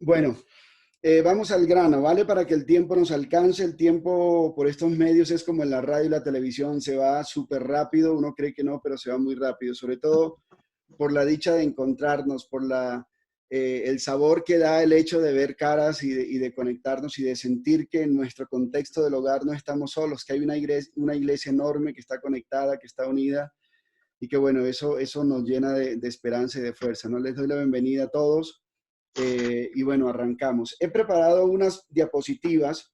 Bueno, vamos al grano, ¿vale? Para que el tiempo nos alcance. El tiempo por estos medios es como en la radio y la televisión, se va súper rápido. Uno cree que no, pero se va muy rápido. Sobre todo por la dicha de encontrarnos, el sabor que da el hecho de ver caras y de conectarnos y de sentir que en nuestro contexto del hogar no estamos solos, que hay una iglesia enorme que está conectada, que está unida y que bueno, eso nos llena de esperanza y de fuerza, ¿no? Les doy la bienvenida a todos y bueno, arrancamos. He preparado unas diapositivas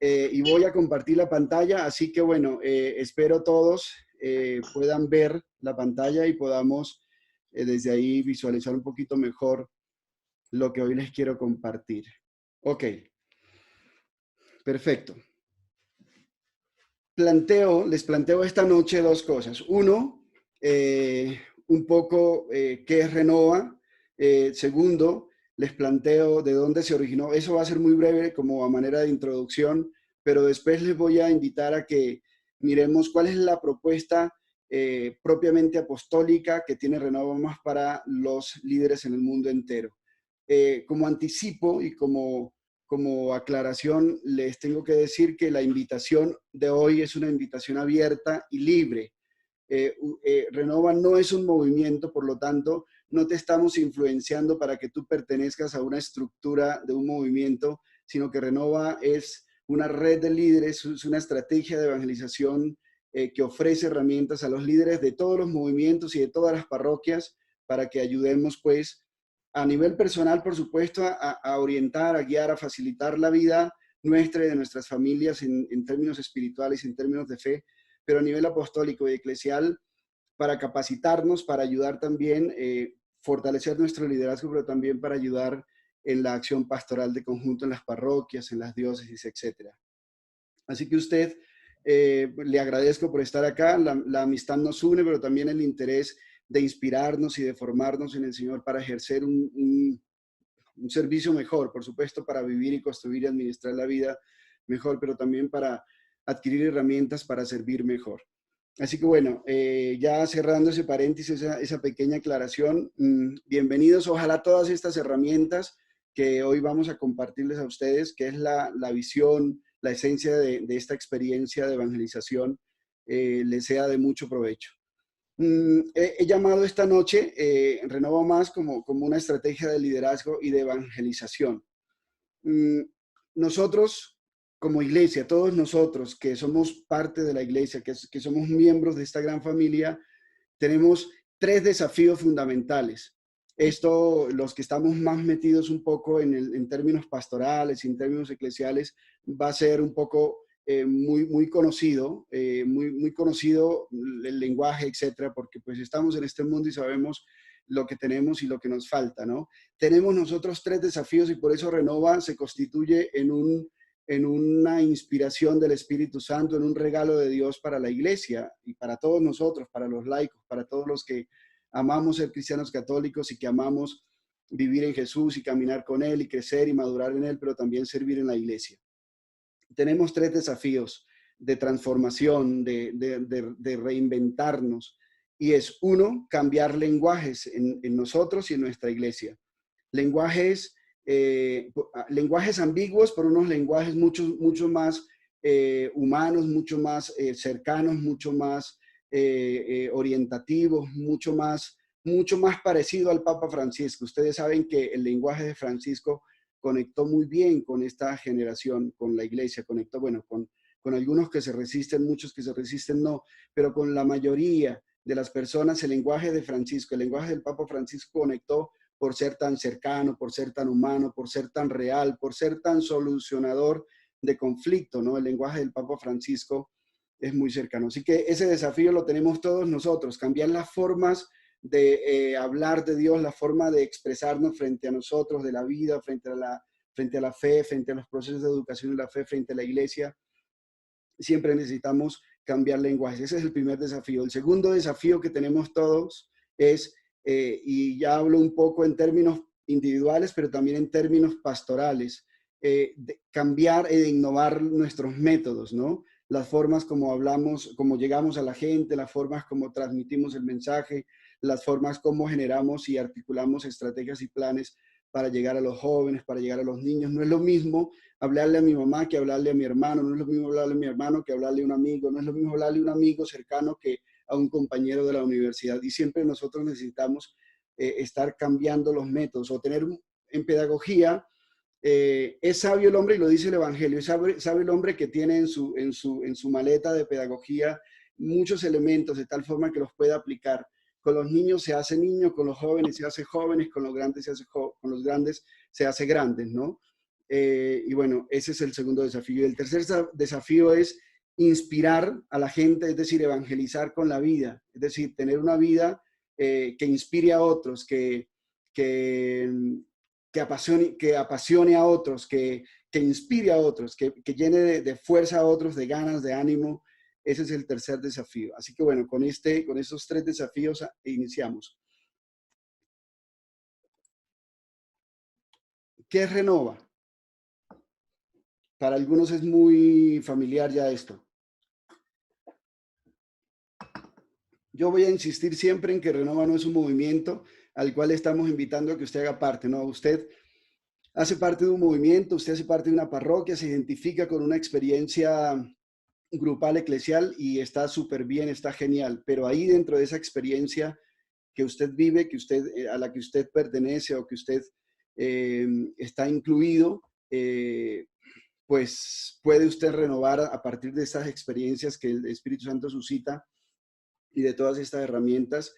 y voy a compartir la pantalla, así que bueno, espero todos puedan ver la pantalla y podamos desde ahí visualizar un poquito mejor lo que hoy les quiero compartir. Ok, perfecto. Les planteo esta noche dos cosas. Uno, un poco qué es Renova. Segundo, les planteo de dónde se originó. Eso va a ser muy breve como a manera de introducción, pero después les voy a invitar a que miremos cuál es la propuesta propiamente apostólica que tiene Renova Más para los líderes en el mundo entero. Como anticipo y como aclaración, les tengo que decir que la invitación de hoy es una invitación abierta y libre. Renova no es un movimiento, por lo tanto, no te estamos influenciando para que tú pertenezcas a una estructura de un movimiento, sino que Renova es una red de líderes, es una estrategia de evangelización que ofrece herramientas a los líderes de todos los movimientos y de todas las parroquias para que ayudemos, pues, a nivel personal, por supuesto, a orientar, a guiar, a facilitar la vida nuestra y de nuestras familias en términos espirituales, en términos de fe, pero a nivel apostólico y eclesial, para capacitarnos, para ayudar también, fortalecer nuestro liderazgo, pero también para ayudar en la acción pastoral de conjunto en las parroquias, en las diócesis, etcétera. Así que usted, le agradezco por estar acá. La amistad nos une, pero también el interés de inspirarnos y de formarnos en el Señor para ejercer un servicio mejor, por supuesto, para vivir y construir y administrar la vida mejor, pero también para adquirir herramientas para servir mejor. Así que bueno, ya cerrando ese paréntesis, esa pequeña aclaración, bienvenidos. Ojalá todas estas herramientas que hoy vamos a compartirles a ustedes, que es la visión, la esencia de esta experiencia de evangelización, les sea de mucho provecho. He llamado esta noche Renova Más como una estrategia de liderazgo y de evangelización. Mm, Nosotros, como iglesia, todos nosotros que somos parte de la iglesia, que somos miembros de esta gran familia, tenemos tres desafíos fundamentales. Esto, los que estamos más metidos un poco en términos pastorales, en términos eclesiales, va a ser un poco muy conocido, muy conocido el lenguaje, etcétera, porque pues estamos en este mundo y sabemos lo que tenemos y lo que nos falta, ¿no? Tenemos nosotros tres desafíos y por eso Renova se constituye en una inspiración del Espíritu Santo, en un regalo de Dios para la iglesia y para todos nosotros, para los laicos, para todos los que amamos ser cristianos católicos y que amamos vivir en Jesús y caminar con Él y crecer y madurar en Él, pero también servir en la iglesia. Tenemos tres desafíos de transformación, de reinventarnos, y es uno, cambiar lenguajes en nosotros y en nuestra iglesia. Lenguajes, lenguajes ambiguos, pero unos lenguajes mucho más humanos, mucho más cercanos, mucho más orientativos, mucho más parecido al Papa Francisco. Ustedes saben que el lenguaje de Francisco conectó muy bien con esta generación, con la iglesia, conectó, bueno, con algunos que se resisten, muchos que se resisten no, pero con la mayoría de las personas el lenguaje de Francisco, el lenguaje del Papa Francisco conectó por ser tan cercano, por ser tan humano, por ser tan real, por ser tan solucionador de conflicto, ¿no? El lenguaje del Papa Francisco es muy cercano. Así que ese desafío lo tenemos todos nosotros, cambiar las formas de hablar de Dios, la forma de expresarnos frente a nosotros, de la vida, frente a la fe, frente a los procesos de educación de la fe, frente a la iglesia. Siempre necesitamos cambiar lenguajes. Ese es el primer desafío. El segundo desafío que tenemos todos es, y ya hablo un poco en términos individuales, pero también en términos pastorales, de cambiar e de innovar nuestros métodos, ¿no? Las formas como hablamos, como llegamos a la gente, las formas como transmitimos el mensaje, las formas como generamos y articulamos estrategias y planes para llegar a los jóvenes, para llegar a los niños. No es lo mismo hablarle a mi mamá que hablarle a mi hermano, no es lo mismo hablarle a mi hermano que hablarle a un amigo, no es lo mismo hablarle a un amigo cercano que a un compañero de la universidad. Y siempre nosotros necesitamos estar cambiando los métodos o tener en pedagogía. Es sabio el hombre, y lo dice el Evangelio, es sabio el hombre que tiene en su maleta de pedagogía muchos elementos de tal forma que los pueda aplicar. Con los niños se hace niño, con los jóvenes se hace jóvenes, con los grandes se hace con los grandes se hace grandes, ¿no? Y bueno, ese es el segundo desafío. Y el tercer desafío es inspirar a la gente, es decir, evangelizar con la vida, es decir, tener una vida que inspire a otros, que, que apasione a otros, que inspire a otros, que llene de fuerza a otros, de ganas, de ánimo. Ese es el tercer desafío. Así que bueno, con esos tres desafíos iniciamos. ¿Qué es Renova? Para algunos es muy familiar ya esto. Yo voy a insistir siempre en que Renova no es un movimiento al cual estamos invitando a que usted haga parte, ¿no? Usted hace parte de un movimiento, usted hace parte de una parroquia, se identifica con una experiencia grupal eclesial y está súper bien, está genial, pero ahí dentro de esa experiencia que usted vive, a la que usted pertenece o que usted está incluido, pues puede usted renovar a partir de estas experiencias que el Espíritu Santo suscita y de todas estas herramientas,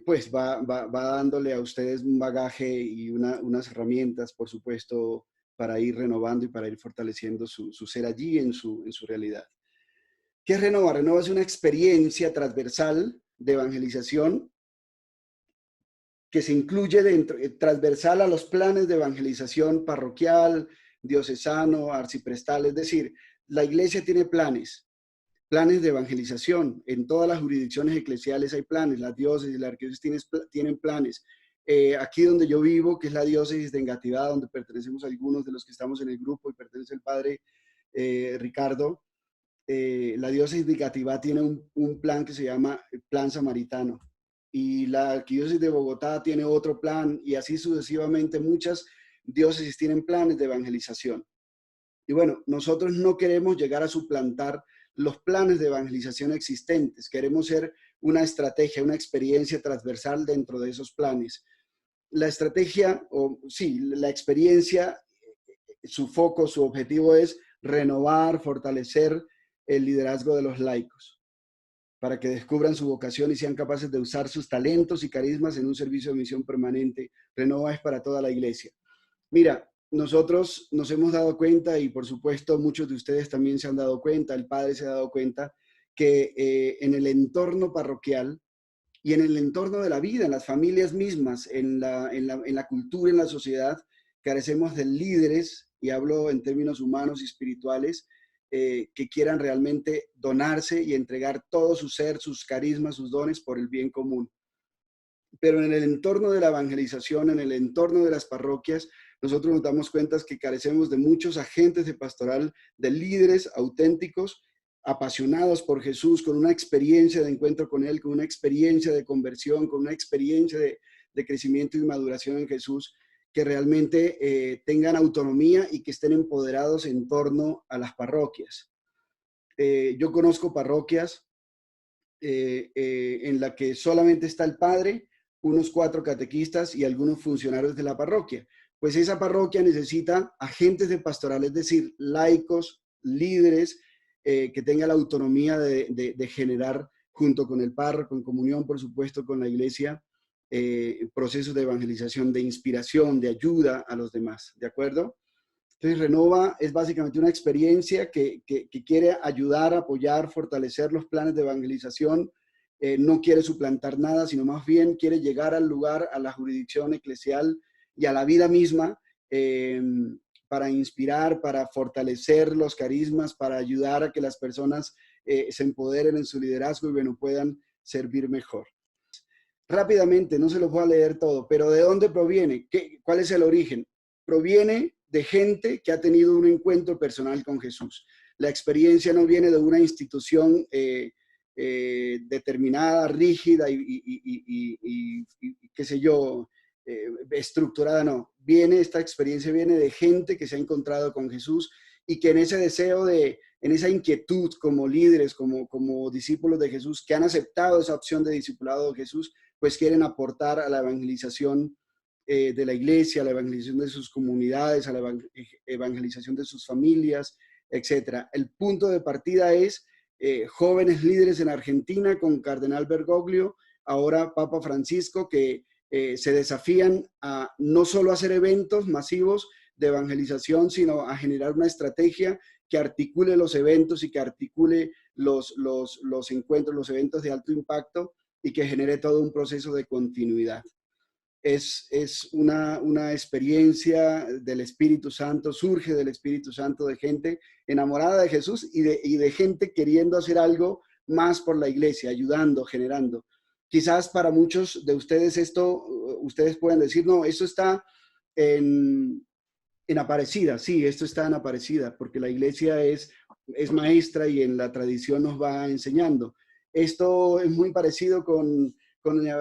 pues va dándole a ustedes un bagaje y unas herramientas, por supuesto, para ir renovando y para ir fortaleciendo su ser allí en su realidad. ¿Qué es Renova? Renova es una experiencia transversal de evangelización que se incluye transversal a los planes de evangelización parroquial, diocesano, arciprestal. Es decir, la iglesia tiene planes de evangelización. En todas las jurisdicciones eclesiales hay planes, las diócesis, la arquidiócesis tienen planes. Aquí donde yo vivo, que es la diócesis de Engativá, donde pertenecemos algunos de los que estamos en el grupo y pertenece el padre Ricardo, la diócesis de Engativá tiene un plan que se llama Plan Samaritano. Y la arquidiócesis de Bogotá tiene otro plan, y así sucesivamente muchas diócesis tienen planes de evangelización. Y bueno, nosotros no queremos llegar a suplantar los planes de evangelización existentes. Queremos ser una estrategia, una experiencia transversal dentro de esos planes. La estrategia, o sí, la experiencia, su foco, su objetivo es renovar, fortalecer el liderazgo de los laicos, para que descubran su vocación y sean capaces de usar sus talentos y carismas en un servicio de misión permanente. Renova es para toda la iglesia. Mira, nosotros nos hemos dado cuenta, y por supuesto muchos de ustedes también se han dado cuenta, el padre se ha dado cuenta, que en el entorno parroquial y en el entorno de la vida, en las familias mismas, en la cultura, en la sociedad, carecemos de líderes, y hablo en términos humanos y espirituales, que quieran realmente donarse y entregar todo su ser, sus carismas, sus dones por el bien común. Pero en el entorno de la evangelización, en el entorno de las parroquias, nosotros nos damos cuenta que carecemos de muchos agentes de pastoral, de líderes auténticos, apasionados por Jesús, con una experiencia de encuentro con Él, con una experiencia de conversión, con una experiencia de crecimiento y maduración en Jesús, que realmente tengan autonomía y que estén empoderados en torno a las parroquias. Yo conozco parroquias en la que solamente está el padre, unos 4 catequistas y algunos funcionarios de la parroquia. Pues esa parroquia necesita agentes de pastoral, es decir, laicos, líderes, que tengan la autonomía de generar, junto con el párroco, en comunión, por supuesto, con la iglesia, procesos de evangelización, de inspiración, de ayuda a los demás, ¿de acuerdo? Entonces, Renova es básicamente una experiencia que quiere ayudar, apoyar, fortalecer los planes de evangelización. No quiere suplantar nada, sino más bien quiere llegar al lugar, a la jurisdicción eclesial y a la vida misma, para inspirar, para fortalecer los carismas, para ayudar a que las personas se empoderen en su liderazgo y bueno, puedan servir mejor. Rápidamente, no se los voy a leer todo, pero ¿de dónde proviene? ¿Cuál es el origen? Proviene de gente que ha tenido un encuentro personal con Jesús. La experiencia no viene de una institución determinada, rígida y qué sé yo, estructurada, no. Esta experiencia viene de gente que se ha encontrado con Jesús y que en ese deseo en esa inquietud como líderes, como discípulos de Jesús, que han aceptado esa opción de discipulado de Jesús, pues quieren aportar a la evangelización de la iglesia, a la evangelización de sus comunidades, a la evangelización de sus familias, etcétera. El punto de partida es jóvenes líderes en Argentina con Cardenal Bergoglio, ahora Papa Francisco, que se desafían a no solo hacer eventos masivos de evangelización, sino a generar una estrategia que articule los eventos y que articule los encuentros, los eventos de alto impacto y que genere todo un proceso de continuidad. Es una experiencia del Espíritu Santo, surge del Espíritu Santo, de gente enamorada de Jesús y de gente queriendo hacer algo más por la iglesia, ayudando, generando. Quizás para muchos de ustedes ustedes pueden decir, no, esto está en Aparecida. Sí, esto está en Aparecida, porque la iglesia es maestra y en la tradición nos va enseñando. Esto es muy parecido con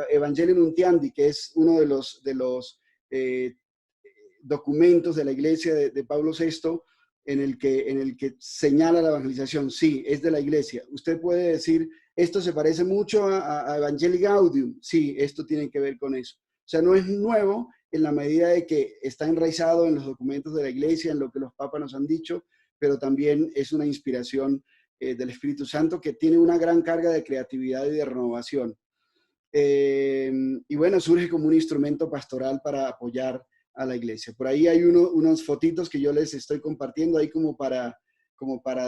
Evangelio Nuntiandi, que es uno de los documentos de la iglesia de Pablo VI, en el que señala la evangelización. Sí, es de la iglesia. Usted puede decir, esto se parece mucho a Evangelii Gaudium. Sí, esto tiene que ver con eso. O sea, no es nuevo en la medida de que está enraizado en los documentos de la iglesia, en lo que los papas nos han dicho, pero también es una inspiración del Espíritu Santo que tiene una gran carga de creatividad y de renovación. Y bueno, surge como un instrumento pastoral para apoyar a la iglesia. Por ahí hay unos fotitos que yo les estoy compartiendo ahí como para,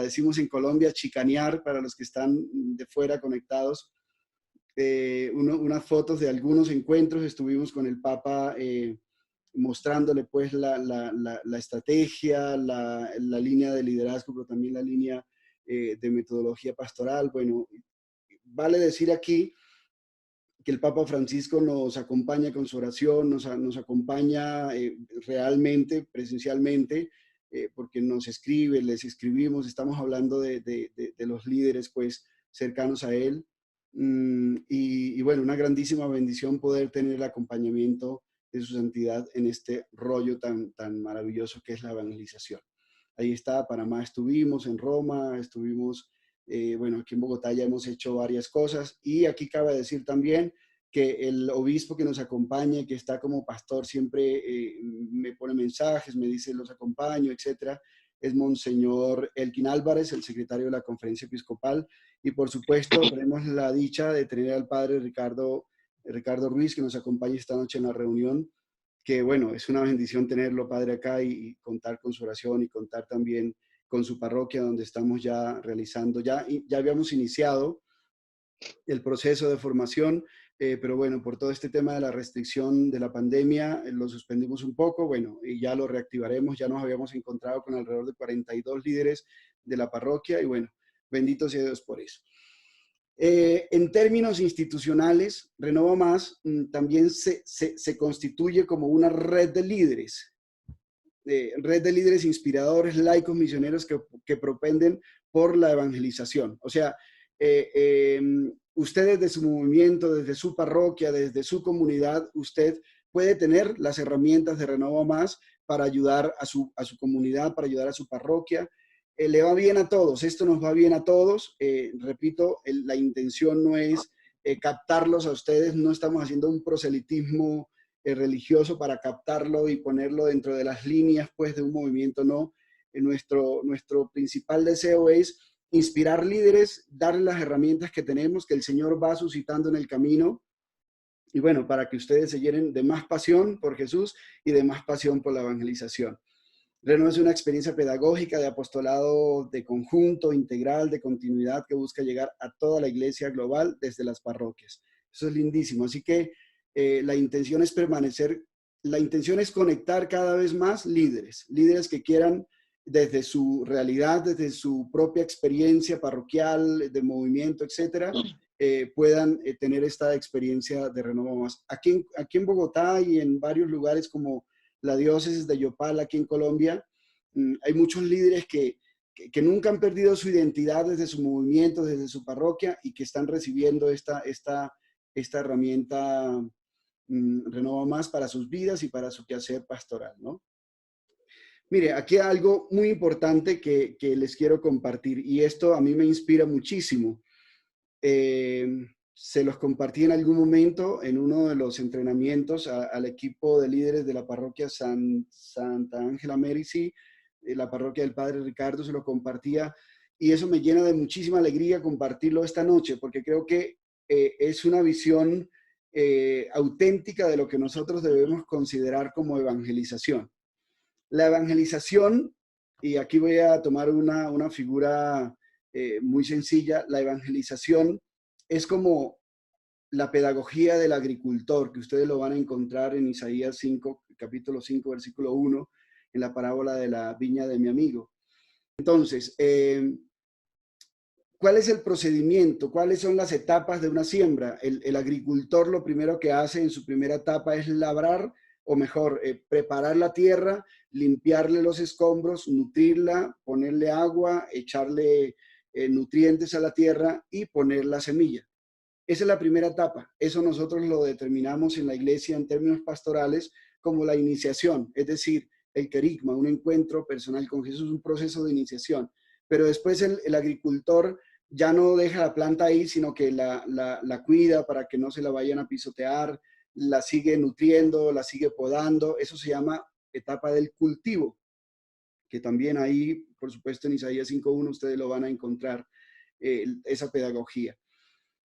decimos en Colombia, chicanear para los que están de fuera conectados. Unas fotos de algunos encuentros, estuvimos con el Papa mostrándole pues la estrategia, la línea de liderazgo, pero también la línea de metodología pastoral. Bueno, vale decir aquí que el Papa Francisco nos acompaña con su oración, nos acompaña realmente, presencialmente, porque nos escribe, les escribimos, estamos hablando de los líderes pues cercanos a él. Y bueno, una grandísima bendición poder tener el acompañamiento de su santidad en este rollo tan maravilloso que es la evangelización. Ahí está, Panamá estuvimos, en Roma estuvimos, bueno, aquí en Bogotá ya hemos hecho varias cosas y aquí cabe decir también que el obispo que nos acompaña, que está como pastor, siempre me pone mensajes, me dice los acompaño, etcétera, es Monseñor Elkin Álvarez, el secretario de la Conferencia Episcopal, y por supuesto tenemos la dicha de tener al padre Ricardo Ruiz, que nos acompaña esta noche en la reunión, que bueno, es una bendición tenerlo, padre, acá y contar con su oración y contar también con su parroquia, donde estamos ya realizando, ya habíamos iniciado el proceso de formación, pero bueno, por todo este tema de la restricción de la pandemia, lo suspendimos un poco, bueno, y ya lo reactivaremos, ya nos habíamos encontrado con alrededor de 42 líderes de la parroquia y bueno, bendito sea Dios por eso. En términos institucionales, Renova Más también se constituye como una red de líderes inspiradores, laicos, misioneros que propenden por la evangelización. O sea, usted desde su movimiento, desde su parroquia, desde su comunidad, usted puede tener las herramientas de Renova Más para ayudar a su comunidad, para ayudar a su parroquia. Le va bien a todos, esto nos va bien a todos. Repito, la intención no es captarlos a ustedes, no estamos haciendo un proselitismo religioso para captarlo y ponerlo dentro de las líneas pues de un movimiento, no. Nuestro principal deseo es inspirar líderes, darles las herramientas que tenemos, que el Señor va suscitando en el camino, y bueno, para que ustedes se llenen de más pasión por Jesús y de más pasión por la evangelización. Renova es una experiencia pedagógica de apostolado de conjunto, integral, de continuidad, que busca llegar a toda la iglesia global desde las parroquias. Eso es lindísimo. Así que la intención es la intención es conectar cada vez más líderes que quieran desde su realidad, desde su propia experiencia parroquial, de movimiento, etcétera, puedan tener esta experiencia de Renova Más. Aquí en Bogotá y en varios lugares como la diócesis de Yopal, aquí en Colombia, hay muchos líderes que nunca han perdido su identidad desde su movimiento, desde su parroquia, y que están recibiendo esta herramienta Renova Más para sus vidas y para su quehacer pastoral, ¿no? Mire, aquí hay algo muy importante que les quiero compartir y esto a mí me inspira muchísimo. Se los compartí en algún momento en uno de los entrenamientos al equipo de líderes de la parroquia Santa Ángela Merici, la parroquia del Padre Ricardo, se lo compartía y eso me llena de muchísima alegría compartirlo esta noche porque creo que es una visión auténtica de lo que nosotros debemos considerar como evangelización. La evangelización, y aquí voy a tomar una figura muy sencilla, la evangelización es como la pedagogía del agricultor, que ustedes lo van a encontrar en Isaías 5, capítulo 5, versículo 1, en la parábola de la viña de mi amigo. Entonces, ¿cuál es el procedimiento? ¿Cuáles son las etapas de una siembra? El agricultor lo primero que hace en su primera etapa es labrar, o mejor, preparar la tierra, limpiarle los escombros, nutrirla, ponerle agua, echarle nutrientes a la tierra y poner la semilla. Esa es la primera etapa. Eso nosotros lo determinamos en la iglesia en términos pastorales como la iniciación, es decir, el querigma, un encuentro personal con Jesús, un proceso de iniciación. Pero después el agricultor ya no deja la planta ahí, sino que la cuida para que no se la vayan a pisotear, la sigue nutriendo, la sigue podando. Eso se llama etapa del cultivo, que también ahí, por supuesto, en Isaías 5.1 ustedes lo van a encontrar, esa pedagogía.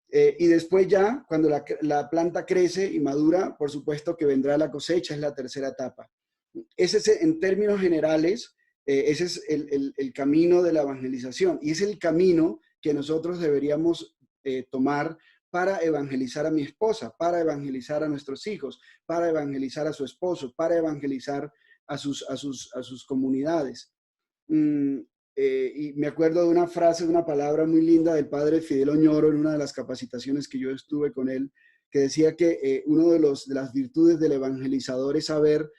Y después ya, cuando la planta crece y madura, por supuesto que vendrá la cosecha, es la tercera etapa. Ese es, en términos generales, ese es el camino de la evangelización y es el camino que nosotros deberíamos tomar para evangelizar a mi esposa, para evangelizar a nuestros hijos, para evangelizar a su esposo, para evangelizar a sus comunidades. Y me acuerdo de una frase, de una palabra muy linda del padre Fidel Oñoro en una de las capacitaciones que yo estuve con él, que decía que uno de las virtudes del evangelizador es saber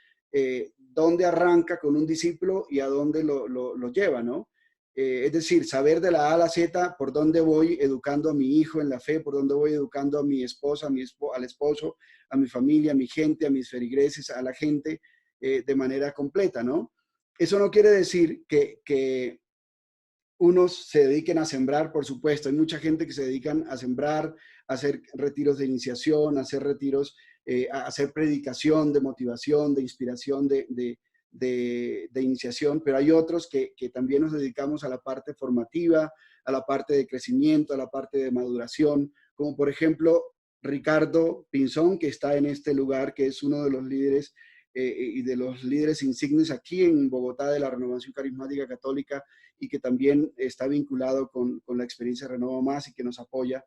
dónde arranca con un discípulo y a dónde lo lleva, ¿no? Es decir, saber de la A a la Z por dónde voy educando a mi hijo en la fe, por dónde voy educando a mi esposa, al esposo, a mi familia, a mi gente, a mis feligreses, a la gente de manera completa, ¿no? Eso no quiere decir que unos se dediquen a sembrar, por supuesto. Hay mucha gente que se dedican a sembrar, a hacer retiros de iniciación, a hacer retiros, a hacer predicación de motivación, de inspiración, de iniciación, pero hay otros que también nos dedicamos a la parte formativa, a la parte de crecimiento, a la parte de maduración, como por ejemplo Ricardo Pinzón, que está en este lugar, que es uno de los líderes y de los líderes insignes aquí en Bogotá de la Renovación Carismática Católica y que también está vinculado con la experiencia Renova Más y que nos apoya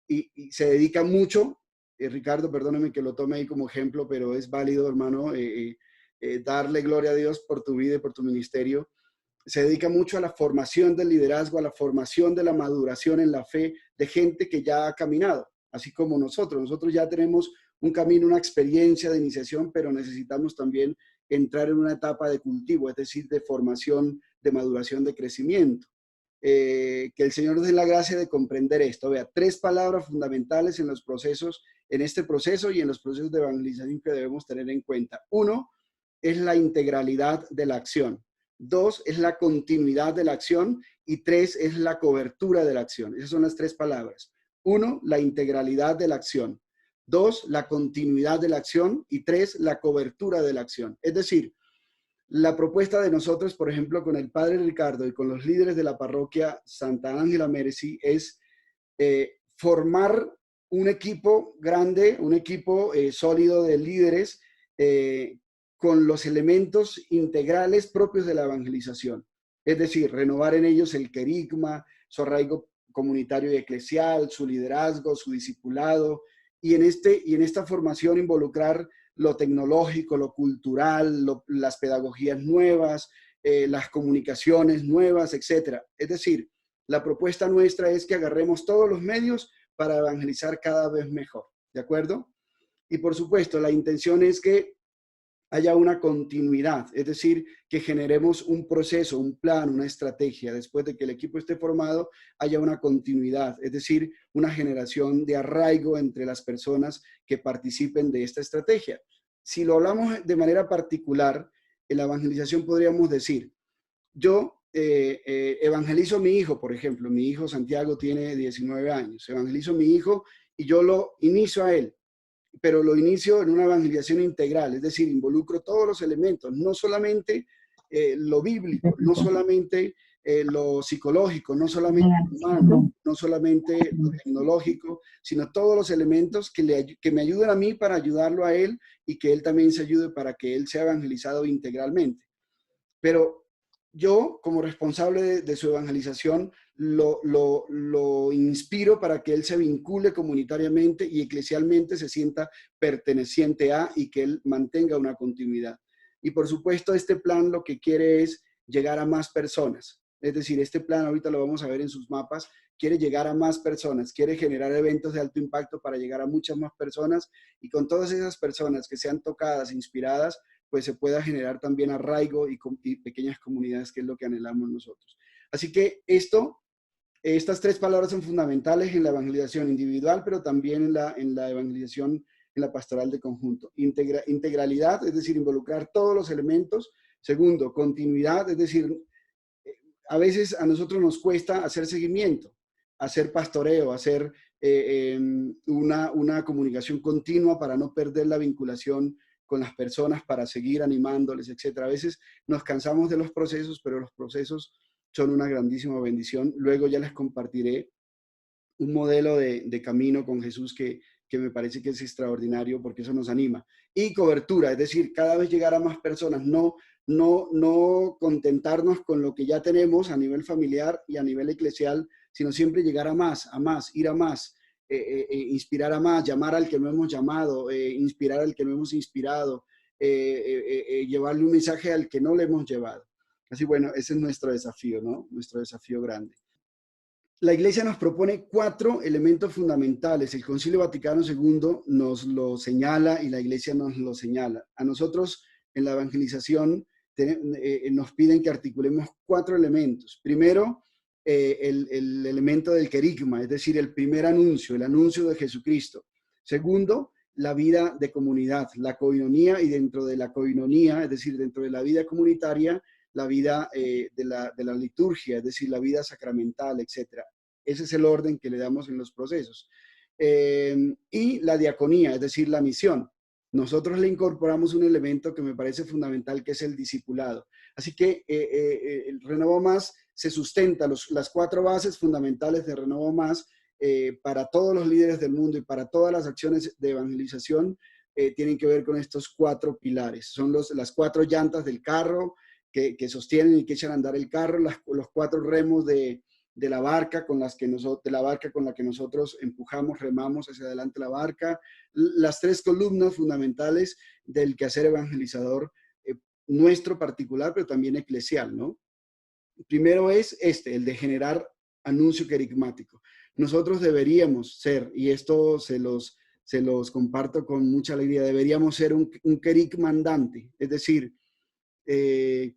y se dedica mucho, Ricardo, perdóneme que lo tome ahí como ejemplo, pero es válido, hermano, darle gloria a Dios por tu vida y por tu ministerio. Se dedica mucho a la formación del liderazgo, a la formación de la maduración en la fe de gente que ya ha caminado, así como nosotros. Nosotros ya tenemos un camino, una experiencia de iniciación, pero necesitamos también entrar en una etapa de cultivo, es decir, de formación, de maduración, de crecimiento. Que el Señor nos dé la gracia de comprender esto. Vea, 3 palabras fundamentales en los procesos, en este proceso y en los procesos de evangelización que debemos tener en cuenta. 1 es la integralidad de la acción. 2 es la continuidad de la acción y 3 es la cobertura de la acción. Esas son las 3 palabras. 1, la integralidad de la acción. 2, la continuidad de la acción y 3, la cobertura de la acción. Es decir, la propuesta de nosotros, por ejemplo, con el padre Ricardo y con los líderes de la parroquia Santa Ángela Merici es formar un equipo grande, un equipo sólido de líderes con los elementos integrales propios de la evangelización. Es decir, renovar en ellos el querigma, su arraigo comunitario y eclesial, su liderazgo, su discipulado, y en esta formación involucrar lo tecnológico, lo cultural, las pedagogías nuevas, las comunicaciones nuevas, etc. Es decir, la propuesta nuestra es que agarremos todos los medios para evangelizar cada vez mejor, ¿de acuerdo? Y por supuesto, la intención es que haya una continuidad, es decir, que generemos un proceso, un plan, una estrategia. Después de que el equipo esté formado, haya una continuidad, es decir, una generación de arraigo entre las personas que participen de esta estrategia. Si lo hablamos de manera particular, en la evangelización podríamos decir, yo evangelizo a mi hijo, por ejemplo, mi hijo Santiago tiene 19 años, evangelizo a mi hijo y yo lo inicio a él, pero lo inicio en una evangelización integral, es decir, involucro todos los elementos, no solamente lo bíblico, no solamente lo psicológico, no solamente lo humano, no solamente lo tecnológico, sino todos los elementos que me ayuden a mí para ayudarlo a él y que él también se ayude para que él sea evangelizado integralmente. Pero yo, como responsable de su evangelización, lo inspiro para que él se vincule comunitariamente y eclesialmente se sienta perteneciente a y que él mantenga una continuidad. Y por supuesto, este plan lo que quiere es llegar a más personas. Es decir, este plan, ahorita lo vamos a ver en sus mapas, quiere llegar a más personas, quiere generar eventos de alto impacto para llegar a muchas más personas y con todas esas personas que sean tocadas, inspiradas, pues se pueda generar también arraigo y pequeñas comunidades, que es lo que anhelamos nosotros. Así que estas tres palabras son fundamentales en la evangelización individual, pero también en la evangelización, en la pastoral de conjunto. Integralidad, es decir, involucrar todos los elementos. Segundo, continuidad, es decir, a veces a nosotros nos cuesta hacer seguimiento, hacer pastoreo, hacer una comunicación continua para no perder la vinculación con las personas, para seguir animándoles, etc. A veces nos cansamos de los procesos, pero los procesos son una grandísima bendición. Luego ya les compartiré un modelo de camino con Jesús que me parece que es extraordinario porque eso nos anima. Y cobertura, es decir, cada vez llegar a más personas, no contentarnos con lo que ya tenemos a nivel familiar y a nivel eclesial, sino siempre llegar a más, ir a más, inspirar a más, llamar al que no hemos llamado, inspirar al que no hemos inspirado, llevarle un mensaje al que no le hemos llevado. Así, bueno, ese es nuestro desafío, ¿no? Nuestro desafío grande. La Iglesia nos propone 4 elementos fundamentales. El Concilio Vaticano II nos lo señala y la Iglesia nos lo señala. A nosotros en la evangelización nos piden que articulemos 4 elementos. Primero, el elemento del querigma, es decir, el primer anuncio, el anuncio de Jesucristo. Segundo, la vida de comunidad, la coinonía, y dentro de la coinonía, es decir, dentro de la vida comunitaria, la vida de la liturgia, es decir, la vida sacramental, etc. Ese es el orden que le damos en los procesos. Y la diaconía, es decir, la misión. Nosotros le incorporamos un elemento que me parece fundamental, que es el discipulado. Así que el Renovo Más se sustenta, las 4 bases fundamentales de Renovo Más para todos los líderes del mundo y para todas las acciones de evangelización tienen que ver con estos 4 pilares. Son las 4 llantas del carro, que sostienen y que echan a andar el carro, los 4 remos de la barca con la que nosotros empujamos, remamos hacia adelante la barca, las 3 columnas fundamentales del quehacer evangelizador nuestro particular, pero también eclesial, ¿no? Primero es el de generar anuncio querigmático. Nosotros deberíamos ser, y esto se los comparto con mucha alegría, deberíamos ser un querigma andante, es decir,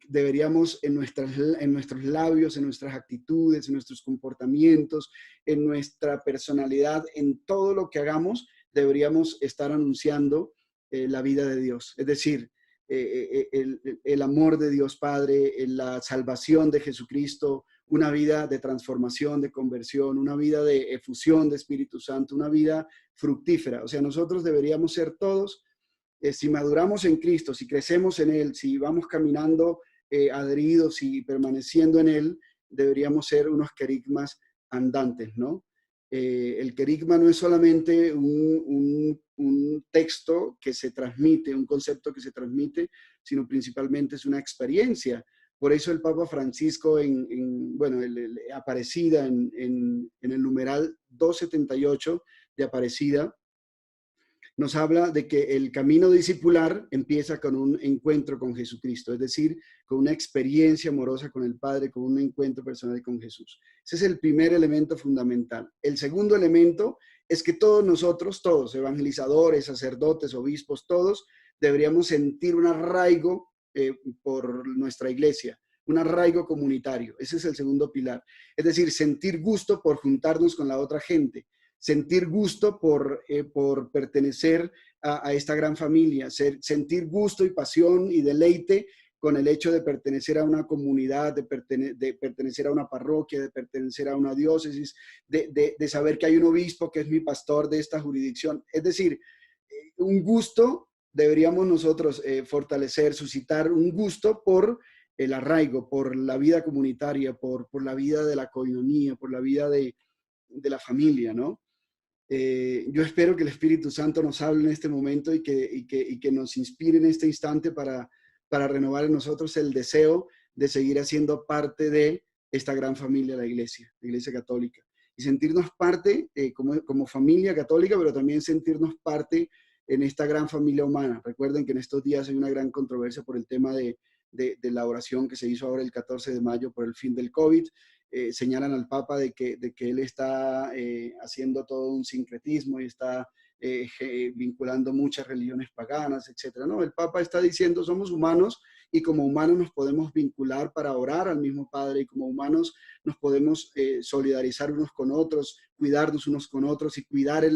deberíamos en nuestros labios, en nuestras actitudes, en nuestros comportamientos, en nuestra personalidad, en todo lo que hagamos, deberíamos estar anunciando la vida de Dios. Es decir, el amor de Dios Padre, la salvación de Jesucristo, una vida de transformación, de conversión, una vida de efusión de Espíritu Santo, una vida fructífera. O sea, nosotros deberíamos ser todos si maduramos en Cristo, si crecemos en Él, si vamos caminando adheridos y permaneciendo en Él, deberíamos ser unos querigmas andantes, ¿no? El querigma no es solamente un texto que se transmite, un concepto que se transmite, sino principalmente es una experiencia. Por eso el Papa Francisco, Aparecida, en el numeral 278 de Aparecida, nos habla de que el camino discipular empieza con un encuentro con Jesucristo, es decir, con una experiencia amorosa con el Padre, con un encuentro personal con Jesús. Ese es el primer elemento fundamental. El segundo elemento es que todos nosotros, todos, evangelizadores, sacerdotes, obispos, todos, deberíamos sentir un arraigo por nuestra iglesia, un arraigo comunitario. Ese es el segundo pilar. Es decir, sentir gusto por juntarnos con la otra gente, sentir gusto por pertenecer a esta gran familia, sentir gusto y pasión y deleite con el hecho de pertenecer a una comunidad, de pertenecer a una parroquia, de pertenecer a una diócesis, de saber que hay un obispo que es mi pastor de esta jurisdicción. Es decir, un gusto deberíamos nosotros fortalecer, suscitar un gusto por el arraigo, por la vida comunitaria, por la vida de la coinonía, por la vida de la familia, ¿no? Yo espero que el Espíritu Santo nos hable en este momento y que nos inspire en este instante para renovar en nosotros el deseo de seguir haciendo parte de esta gran familia, la Iglesia Católica. Y sentirnos parte como familia católica, pero también sentirnos parte en esta gran familia humana. Recuerden que en estos días hay una gran controversia por el tema de la oración que se hizo ahora el 14 de mayo por el fin del COVID. Señalan al Papa de que él está haciendo todo un sincretismo y está vinculando muchas religiones paganas, etcétera. No, el Papa está diciendo somos humanos y como humanos nos podemos vincular para orar al mismo Padre y como humanos nos podemos solidarizar unos con otros, cuidarnos unos con otros y cuidar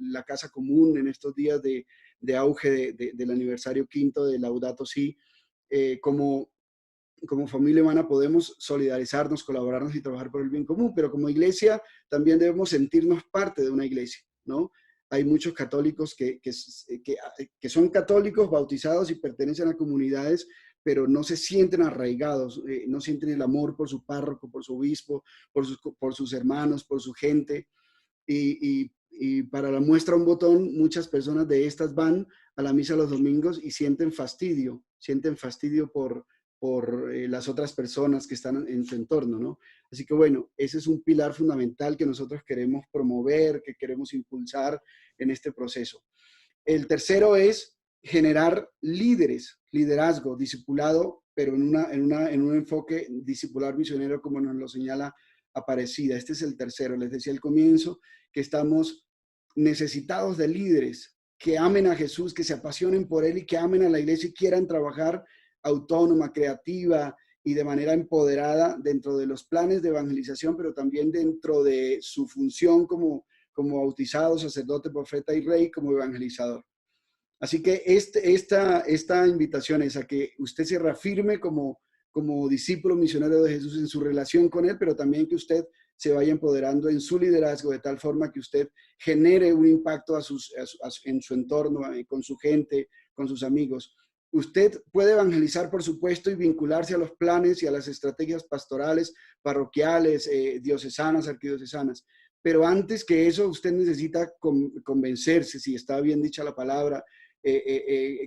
la casa común en estos días de auge del aniversario quinto de Laudato Si. Como familia humana podemos solidarizarnos, colaborarnos y trabajar por el bien común, pero como iglesia también debemos sentirnos parte de una iglesia, ¿no? Hay muchos católicos que son católicos bautizados y pertenecen a comunidades, pero no se sienten arraigados, no sienten el amor por su párroco, por su obispo, por sus hermanos, por su gente. Y para la muestra un botón, muchas personas de estas van a la misa los domingos y sienten fastidio por las otras personas que están en su entorno, ¿no? Así que bueno, ese es un pilar fundamental que nosotros queremos promover, que queremos impulsar en este proceso. El tercero es generar líderes, liderazgo, discipulado, pero en un enfoque discipular misionero como nos lo señala Aparecida. Este es el tercero. Les decía al comienzo que estamos necesitados de líderes que amen a Jesús, que se apasionen por Él y que amen a la iglesia y quieran trabajar autónoma, creativa y de manera empoderada dentro de los planes de evangelización, pero también dentro de su función como bautizado, sacerdote, profeta y rey, como evangelizador. Así que esta invitación es a que usted se reafirme como discípulo misionero de Jesús en su relación con Él, pero también que usted se vaya empoderando en su liderazgo de tal forma que usted genere un impacto en su entorno, con su gente, con sus amigos. Usted puede evangelizar, por supuesto, y vincularse a los planes y a las estrategias pastorales, parroquiales, diocesanas, arquidiocesanas. Pero antes que eso, usted necesita convencerse, si está bien dicha la palabra,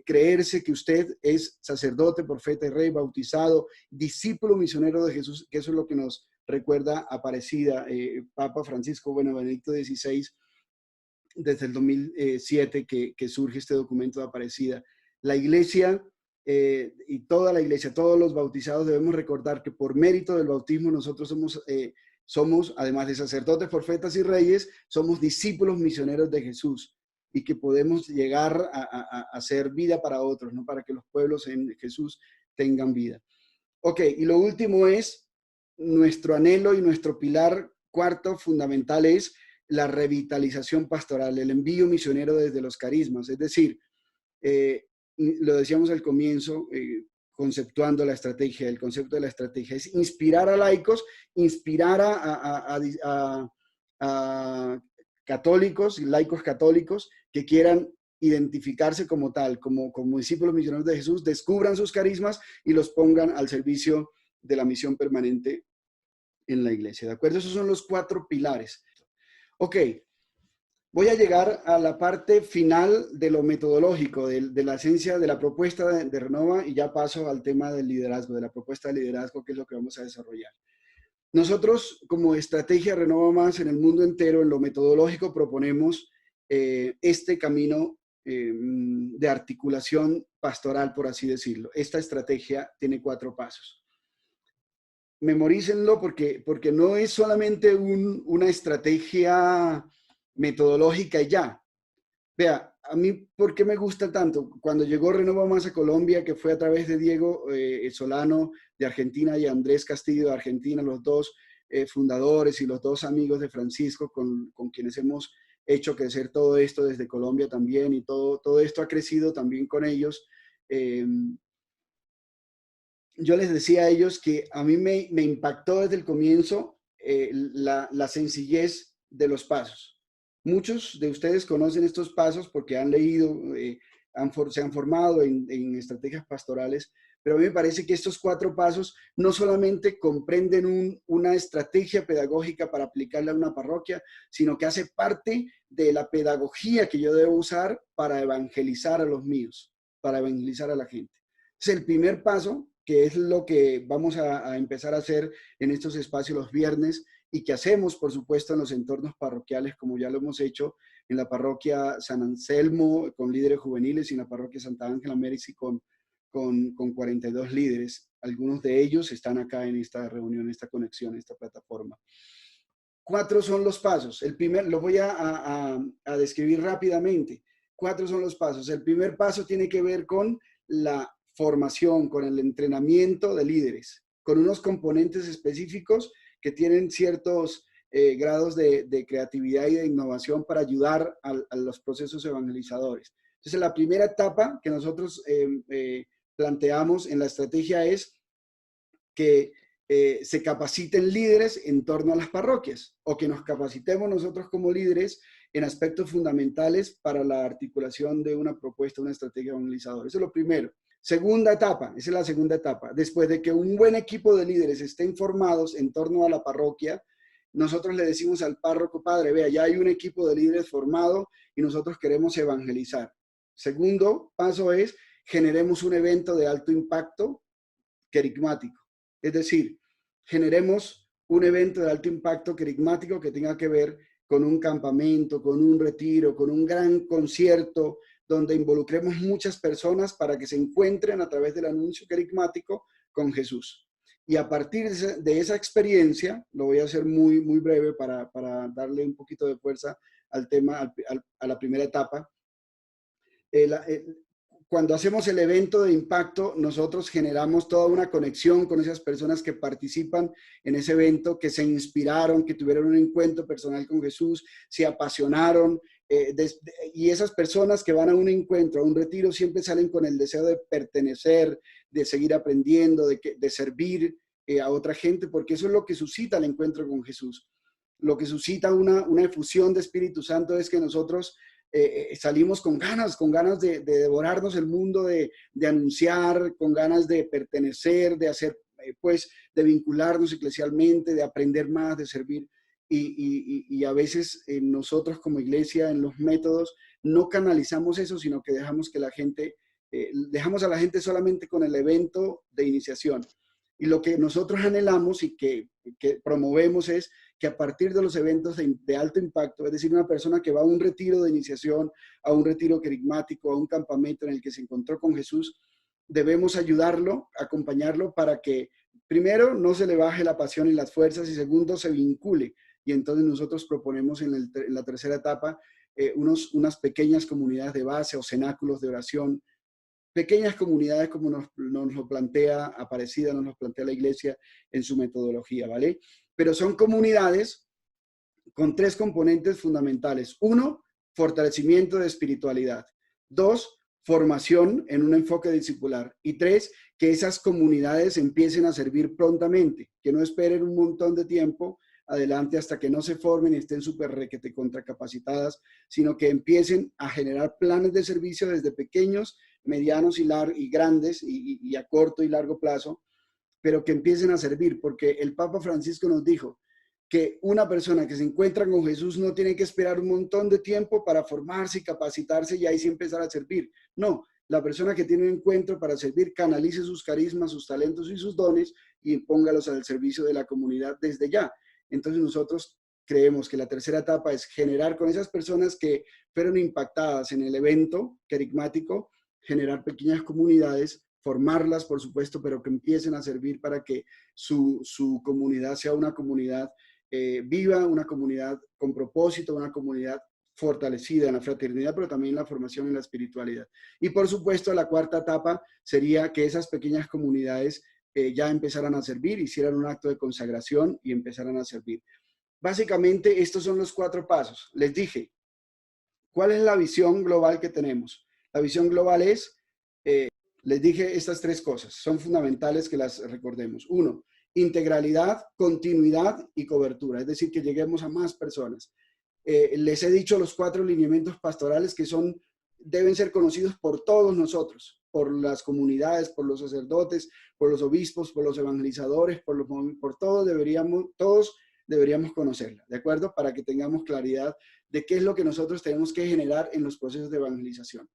creerse que usted es sacerdote, profeta y rey, bautizado, discípulo misionero de Jesús, que eso es lo que nos recuerda Aparecida, Papa Francisco, Benedicto XVI, desde el 2007 que surge este documento de Aparecida. La iglesia y toda la iglesia, todos los bautizados debemos recordar que por mérito del bautismo nosotros somos, además de sacerdotes, profetas y reyes, somos discípulos misioneros de Jesús y que podemos llegar a hacer vida para otros, ¿no? Para que los pueblos en Jesús tengan vida. Ok, y lo último es nuestro anhelo y nuestro pilar cuarto fundamental es la revitalización pastoral, el envío misionero desde los carismas. Es decir, lo decíamos al comienzo, conceptuando la estrategia, el concepto de la estrategia es inspirar a laicos, inspirar a católicos y laicos católicos que quieran identificarse como tal, como discípulos misioneros de Jesús, descubran sus carismas y los pongan al servicio de la misión permanente en la iglesia. ¿De acuerdo? Esos son los 4 pilares. Ok, voy a llegar a la parte final de lo metodológico, de la esencia de la propuesta de Renova y ya paso al tema del liderazgo, de la propuesta de liderazgo, que es lo que vamos a desarrollar. Nosotros, como estrategia Renova Más en el mundo entero, en lo metodológico, proponemos este camino de articulación pastoral, por así decirlo. Esta estrategia tiene 4 pasos. Memorícenlo porque no es solamente una estrategia metodológica y ya. Vea, a mí, ¿por qué me gusta tanto? Cuando llegó Renova Más a Colombia, que fue a través de Diego Solano de Argentina y Andrés Castillo de Argentina, los dos fundadores y los dos amigos de Francisco con quienes hemos hecho crecer todo esto desde Colombia también, y todo esto ha crecido también con ellos. Eh, yo les decía a ellos que a mí me impactó desde el comienzo la sencillez de los pasos. Muchos de ustedes conocen estos pasos porque han leído, se han formado en estrategias pastorales, pero a mí me parece que estos 4 pasos no solamente comprenden una estrategia pedagógica para aplicarla a una parroquia, sino que hace parte de la pedagogía que yo debo usar para evangelizar a los míos, para evangelizar a la gente. Es el primer paso, que es lo que vamos a empezar a hacer en estos espacios los viernes y que hacemos, por supuesto, en los entornos parroquiales, como ya lo hemos hecho en la parroquia San Anselmo con líderes juveniles y en la parroquia Santa Ángela Mérici con 42 líderes. Algunos de ellos están acá en esta reunión, en esta conexión, en esta plataforma. 4 son los pasos. El primer, lo voy a describir rápidamente. 4 son los pasos. El primer paso tiene que ver con la formación, con el entrenamiento de líderes, con unos componentes específicos que tienen ciertos grados de creatividad y de innovación para ayudar a los procesos evangelizadores. Entonces, la primera etapa que nosotros planteamos en la estrategia es que se capaciten líderes en torno a las parroquias, o que nos capacitemos nosotros como líderes en aspectos fundamentales para la articulación de una propuesta, una estrategia evangelizadora. Eso es lo primero. Segunda etapa, esa es la segunda etapa. Después de que un buen equipo de líderes estén formados en torno a la parroquia, nosotros le decimos al párroco: padre, vea, ya hay un equipo de líderes formado y nosotros queremos evangelizar. Segundo paso es: generemos un evento de alto impacto querigmático. Es decir, generemos un evento de alto impacto querigmático que tenga que ver con un campamento, con un retiro, con un gran concierto, donde involucremos muchas personas para que se encuentren a través del anuncio querigmático con Jesús. Y a partir de esa experiencia, lo voy a hacer muy, muy breve para darle un poquito de fuerza al tema, a la primera etapa. Cuando hacemos el evento de impacto, nosotros generamos toda una conexión con esas personas que participan en ese evento, que se inspiraron, que tuvieron un encuentro personal con Jesús, se apasionaron, y esas personas que van a un encuentro, a un retiro, siempre salen con el deseo de pertenecer, de seguir aprendiendo, de servir a otra gente, porque eso es lo que suscita el encuentro con Jesús. Lo que suscita una efusión de Espíritu Santo es que nosotros salimos con ganas de devorarnos el mundo, de anunciar, con ganas de pertenecer, de hacer, pues, de vincularnos eclesialmente, de aprender más, de servir. Y a veces nosotros como iglesia, en los métodos, no canalizamos eso, sino que dejamos que la gente, dejamos a la gente solamente con el evento de iniciación. Y lo que nosotros anhelamos y que promovemos es que a partir de los eventos de alto impacto, es decir, una persona que va a un retiro de iniciación, a un retiro querigmático, a un campamento en el que se encontró con Jesús, debemos ayudarlo, acompañarlo para que, primero, no se le baje la pasión y las fuerzas, y segundo, se vincule. Y entonces nosotros proponemos en la tercera etapa unas pequeñas comunidades de base o cenáculos de oración, pequeñas comunidades como nos lo plantea Aparecida, nos lo plantea la iglesia en su metodología, ¿vale? Pero son comunidades con 3 componentes fundamentales. 1, fortalecimiento de espiritualidad. 2, formación en un enfoque discipular. Y 3, que esas comunidades empiecen a servir prontamente, que no esperen un montón de tiempo adelante hasta que no se formen y estén súper requete contracapacitadas, sino que empiecen a generar planes de servicio desde pequeños, medianos y grandes y a corto y largo plazo, pero que empiecen a servir, porque el Papa Francisco nos dijo que una persona que se encuentra con Jesús no tiene que esperar un montón de tiempo para formarse y capacitarse y ahí sí empezar a servir. No, la persona que tiene un encuentro para servir canalice sus carismas, sus talentos y sus dones y póngalos al servicio de la comunidad desde ya. Entonces nosotros creemos que la tercera etapa es generar con esas personas que fueron impactadas en el evento querigmático, generar pequeñas comunidades, formarlas, por supuesto, pero que empiecen a servir para que su comunidad sea una comunidad viva, una comunidad con propósito, una comunidad fortalecida en la fraternidad, pero también la formación en la espiritualidad. Y por supuesto, la cuarta etapa sería que esas pequeñas comunidades ya empezaran a servir, hicieran un acto de consagración y empezaran a servir. Básicamente, estos son los 4 pasos. Les dije, ¿cuál es la visión global que tenemos? La visión global es, les dije estas 3 cosas, son fundamentales que las recordemos. 1, integralidad, continuidad y cobertura, es decir, que lleguemos a más personas. Les he dicho los 4 lineamientos pastorales que deben ser conocidos por todos nosotros, por las comunidades, por los sacerdotes, por los obispos, por los evangelizadores, por todos deberíamos conocerla, ¿de acuerdo? Para que tengamos claridad de qué es lo que nosotros tenemos que generar en los procesos de evangelización.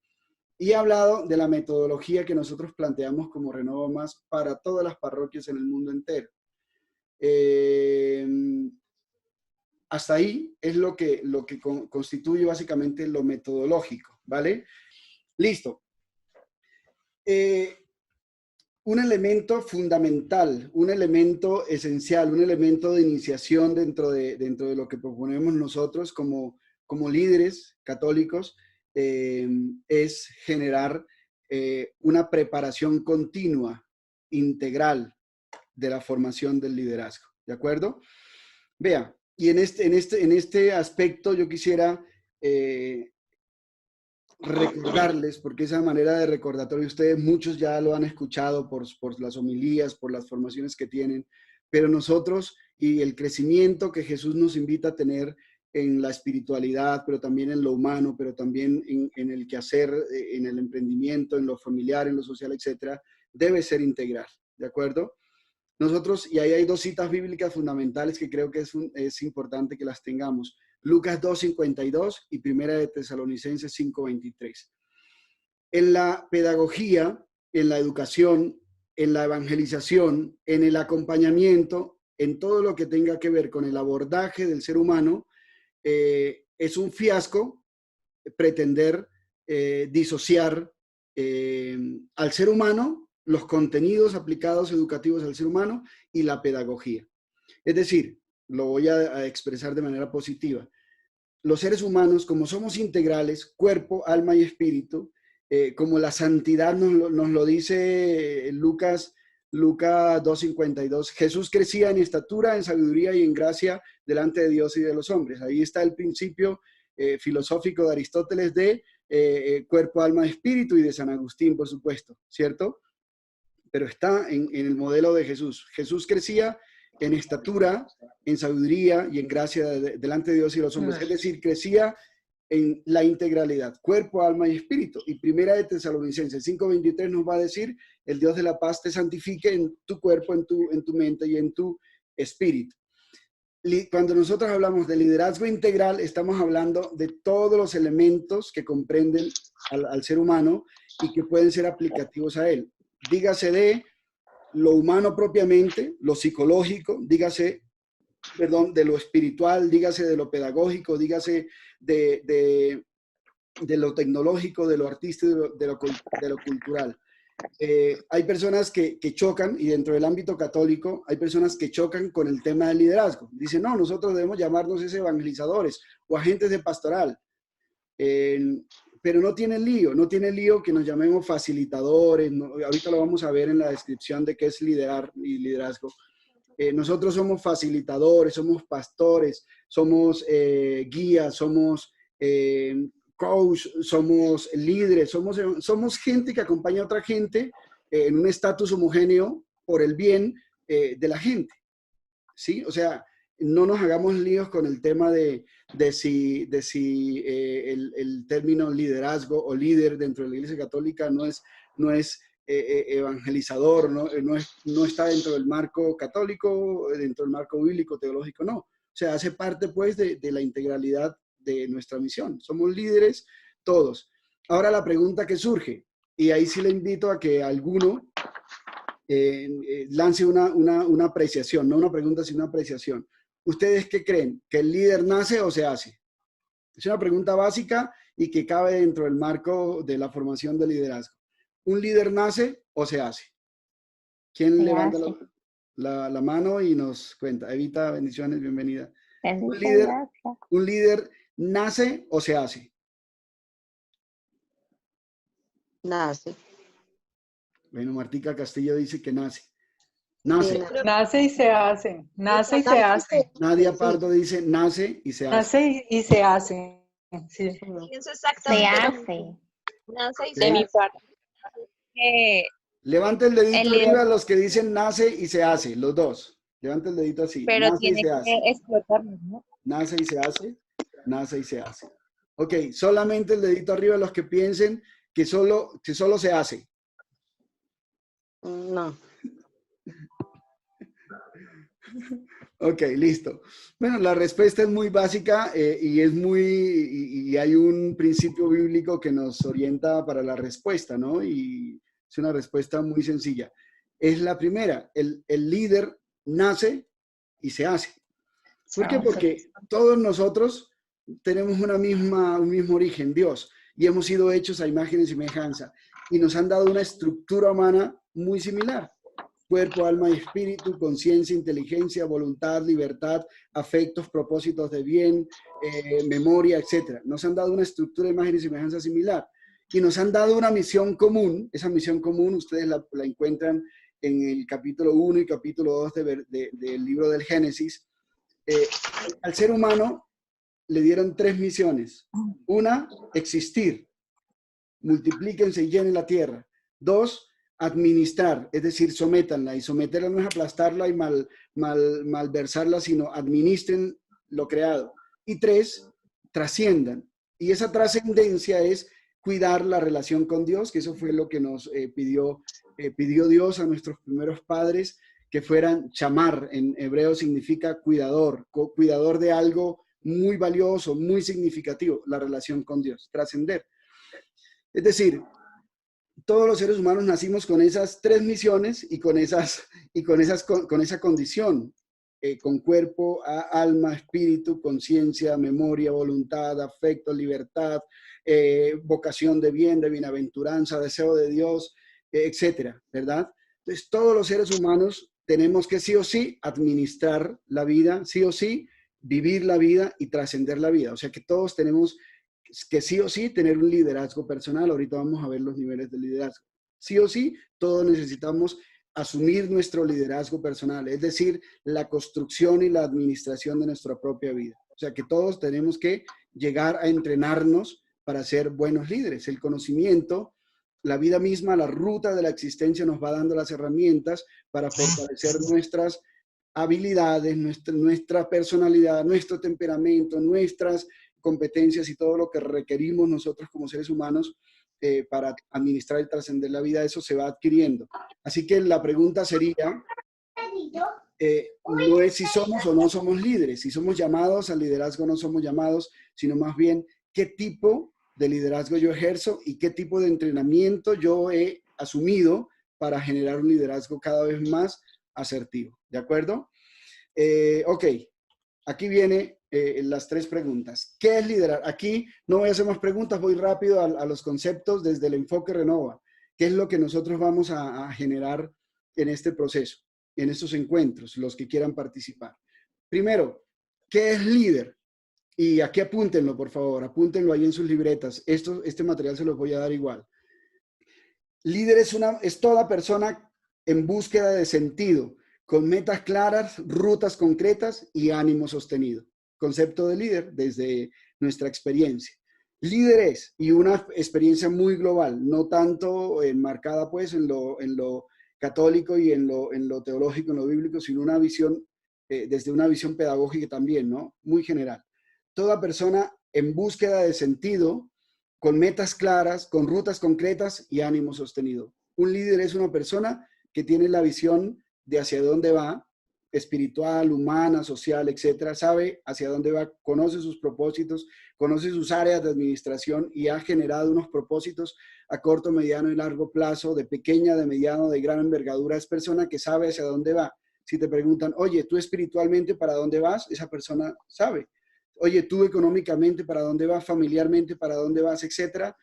Y he hablado de la metodología que nosotros planteamos como Renova Más para todas las parroquias en el mundo entero. Hasta ahí es lo que constituye básicamente lo metodológico, ¿vale? Listo. Un elemento fundamental, un elemento esencial, un elemento de iniciación dentro de lo que proponemos nosotros como líderes católicos es generar una preparación continua, integral de la formación del liderazgo, ¿de acuerdo? Vea, y en este aspecto yo quisiera recordarles, porque esa manera de recordatorio, ustedes muchos ya lo han escuchado por las homilías, por las formaciones que tienen, pero nosotros y el crecimiento que Jesús nos invita a tener en la espiritualidad, pero también en lo humano, pero también en el quehacer, en el emprendimiento, en lo familiar, en lo social, etcétera, debe ser integral, ¿de acuerdo? Nosotros, y ahí hay 2 citas bíblicas fundamentales que creo que es importante que las tengamos. Lucas 2:52 y Primera de Tesalonicenses 5:23. En la pedagogía, en la educación, en la evangelización, en el acompañamiento, en todo lo que tenga que ver con el abordaje del ser humano, es un fiasco pretender disociar al ser humano, los contenidos aplicados educativos al ser humano y la pedagogía. Es decir, lo voy a expresar de manera positiva. Los seres humanos, como somos integrales, cuerpo, alma y espíritu, como la santidad nos lo dice Lucas 2:52, Jesús crecía en estatura, en sabiduría y en gracia delante de Dios y de los hombres. Ahí está el principio filosófico de Aristóteles de cuerpo, alma, espíritu, y de San Agustín, por supuesto, ¿cierto? Pero está en el modelo de Jesús. Jesús crecía en estatura, en sabiduría y en gracia delante de Dios y los hombres. Es decir, crecía en la integralidad, cuerpo, alma y espíritu. Y Primera de Tesalonicenses 5:23 nos va a decir, el Dios de la paz te santifique en tu cuerpo, en tu mente y en tu espíritu. Cuando nosotros hablamos de liderazgo integral, estamos hablando de todos los elementos que comprenden al ser humano y que pueden ser aplicativos a él. Dígase de lo humano propiamente, lo psicológico, dígase, perdón, de lo espiritual, dígase de lo pedagógico, dígase de lo tecnológico, de lo artístico, de lo cultural. Hay personas que chocan, y dentro del ámbito católico hay personas que chocan con el tema del liderazgo. Dicen, no, nosotros debemos llamarnos evangelizadores o agentes de pastoral. Pero no tiene lío que nos llamemos facilitadores. No, ahorita lo vamos a ver en la descripción de qué es liderar y liderazgo. Nosotros somos facilitadores, somos pastores, somos guías, somos coach, somos líderes, somos gente que acompaña a otra gente en un estatus homogéneo por el bien de la gente, ¿sí? O sea, no nos hagamos líos con el tema de si el término liderazgo o líder dentro de la Iglesia Católica no es evangelizador, no está dentro del marco católico, dentro del marco bíblico, teológico, no. O sea, hace parte pues de la integralidad de nuestra misión. Somos líderes todos. Ahora la pregunta que surge, y ahí sí le invito a que alguno lance una apreciación, no una pregunta, sino una apreciación. ¿Ustedes qué creen? ¿Que el líder nace o se hace? Es una pregunta básica y que cabe dentro del marco de la formación de liderazgo. ¿Un líder nace o se hace? ¿Quién levanta la mano y nos cuenta? Evita, bendiciones, bienvenida. Bendiciones, Un líder ¿Nace o se hace? Nace. Bueno, Martica Castillo dice que nace. Sí, Nace. Nace y se hace. Nace y se hace. Nadia Sí. Pardo dice nace y se hace. Nace y se hace. Sí. Pienso Se exactamente lo hace. mismo. Nace y De se mi hace. Levante el dedito El arriba los que dicen nace y se hace, los dos. Levante el dedito así. pero Nace y tiene se hace. que explotarnos, ¿no? Nace y se hace. Nace y se hace. Ok, solamente el dedito arriba los que piensen que solo se hace. No. Ok, listo. Bueno, la respuesta es muy básica y es y hay un principio bíblico que nos orienta para la respuesta, ¿no? Y es una respuesta muy sencilla. Es la primera, el líder nace y se hace. ¿Por qué? Porque todos nosotros tenemos un mismo origen, Dios, y hemos sido hechos a imagen y semejanza, y nos han dado una estructura humana muy similar. Cuerpo, alma y espíritu, conciencia, inteligencia, voluntad, libertad, afectos, propósitos de bien, memoria, etc. Nos han dado una estructura de imagen y semejanza similar. Y nos han dado una misión común. Esa misión común ustedes la encuentran en el capítulo 1 y capítulo 2 del libro del Génesis. Al ser humano le dieron 3 misiones. Una, existir. Multiplíquense y llenen la tierra. 2, administrar, es decir, sométanla, y someterla no es aplastarla y malversarla, sino administren lo creado. Y 3, trasciendan. Y esa trascendencia es cuidar la relación con Dios, que eso fue lo que nos pidió Dios a nuestros primeros padres, que fueran chamar, en hebreo significa cuidador, cuidador de algo muy valioso, muy significativo, la relación con Dios, trascender. Es decir, todos los seres humanos nacimos con esas 3 misiones y con esa condición, con cuerpo, alma, espíritu, conciencia, memoria, voluntad, afecto, libertad, vocación de bien, de bienaventuranza, deseo de Dios, etcétera, ¿verdad? Entonces, todos los seres humanos tenemos que sí o sí administrar la vida, sí o sí vivir la vida y trascender la vida. O sea que todos tenemos que sí o sí tener un liderazgo personal. Ahorita vamos a ver los niveles de liderazgo. Sí o sí, todos necesitamos asumir nuestro liderazgo personal, es decir, la construcción y la administración de nuestra propia vida. O sea que todos tenemos que llegar a entrenarnos para ser buenos líderes. El conocimiento, la vida misma, la ruta de la existencia nos va dando las herramientas para fortalecer nuestras habilidades, nuestra personalidad, nuestro temperamento, nuestras competencias y todo lo que requerimos nosotros como seres humanos para administrar y trascender la vida. Eso se va adquiriendo. Así que la pregunta sería, no es si somos o no somos líderes, si somos llamados al liderazgo o no somos llamados, sino más bien qué tipo de liderazgo yo ejerzo y qué tipo de entrenamiento yo he asumido para generar un liderazgo cada vez más asertivo. ¿De acuerdo? Ok, aquí viene las 3 preguntas. ¿Qué es liderar? Aquí no voy a hacer más preguntas, voy rápido a los conceptos desde el enfoque Renova. ¿Qué es lo que nosotros vamos a generar en este proceso, en estos encuentros, los que quieran participar? Primero, ¿qué es líder? Y aquí apúntenlo, por favor, apúntenlo ahí en sus libretas. Este material se los voy a dar igual. Líder es toda persona en búsqueda de sentido, con metas claras, rutas concretas y ánimo sostenido. Concepto de líder desde nuestra experiencia. Líder es, y una experiencia muy global, no tanto enmarcada pues en lo católico y en lo teológico, en lo bíblico, sino una visión, desde una visión pedagógica también, ¿no? Muy general. Toda persona en búsqueda de sentido, con metas claras, con rutas concretas y ánimo sostenido. Un líder es una persona que tiene la visión de hacia dónde va, espiritual, humana, social, etcétera, sabe hacia dónde va, conoce sus propósitos, conoce sus áreas de administración y ha generado unos propósitos a corto, mediano y largo plazo, de pequeña, de mediano, de gran envergadura. Es persona que sabe hacia dónde va. Si te preguntan, oye, ¿tú espiritualmente para dónde vas? Esa persona sabe. Oye, ¿tú económicamente para dónde vas? Familiarmente para dónde vas, etcétera.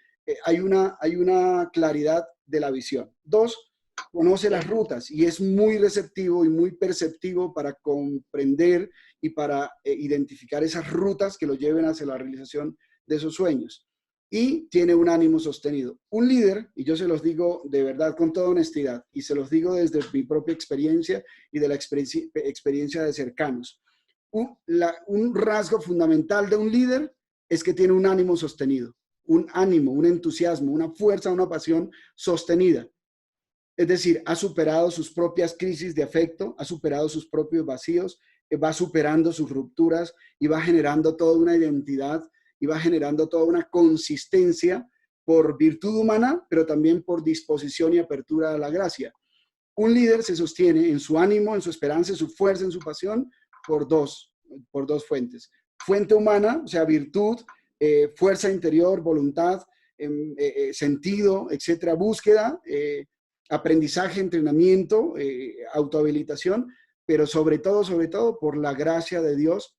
Hay una claridad de la visión. 2, conoce las rutas y es muy receptivo y muy perceptivo para comprender y para identificar esas rutas que lo lleven hacia la realización de esos sueños. Y tiene un ánimo sostenido. Un líder, y yo se los digo de verdad con toda honestidad, y se los digo desde mi propia experiencia y de la experiencia de cercanos, un rasgo fundamental de un líder es que tiene un ánimo sostenido, un ánimo, un entusiasmo, una fuerza, una pasión sostenida. Es decir, ha superado sus propias crisis de afecto, ha superado sus propios vacíos, va superando sus rupturas y va generando toda una identidad y va generando toda una consistencia por virtud humana, pero también por disposición y apertura a la gracia. Un líder se sostiene en su ánimo, en su esperanza, en su fuerza, en su pasión, por dos fuentes. Fuente humana, o sea, virtud, fuerza interior, voluntad, sentido, etcétera, búsqueda, aprendizaje, entrenamiento, autohabilitación, pero sobre todo por la gracia de Dios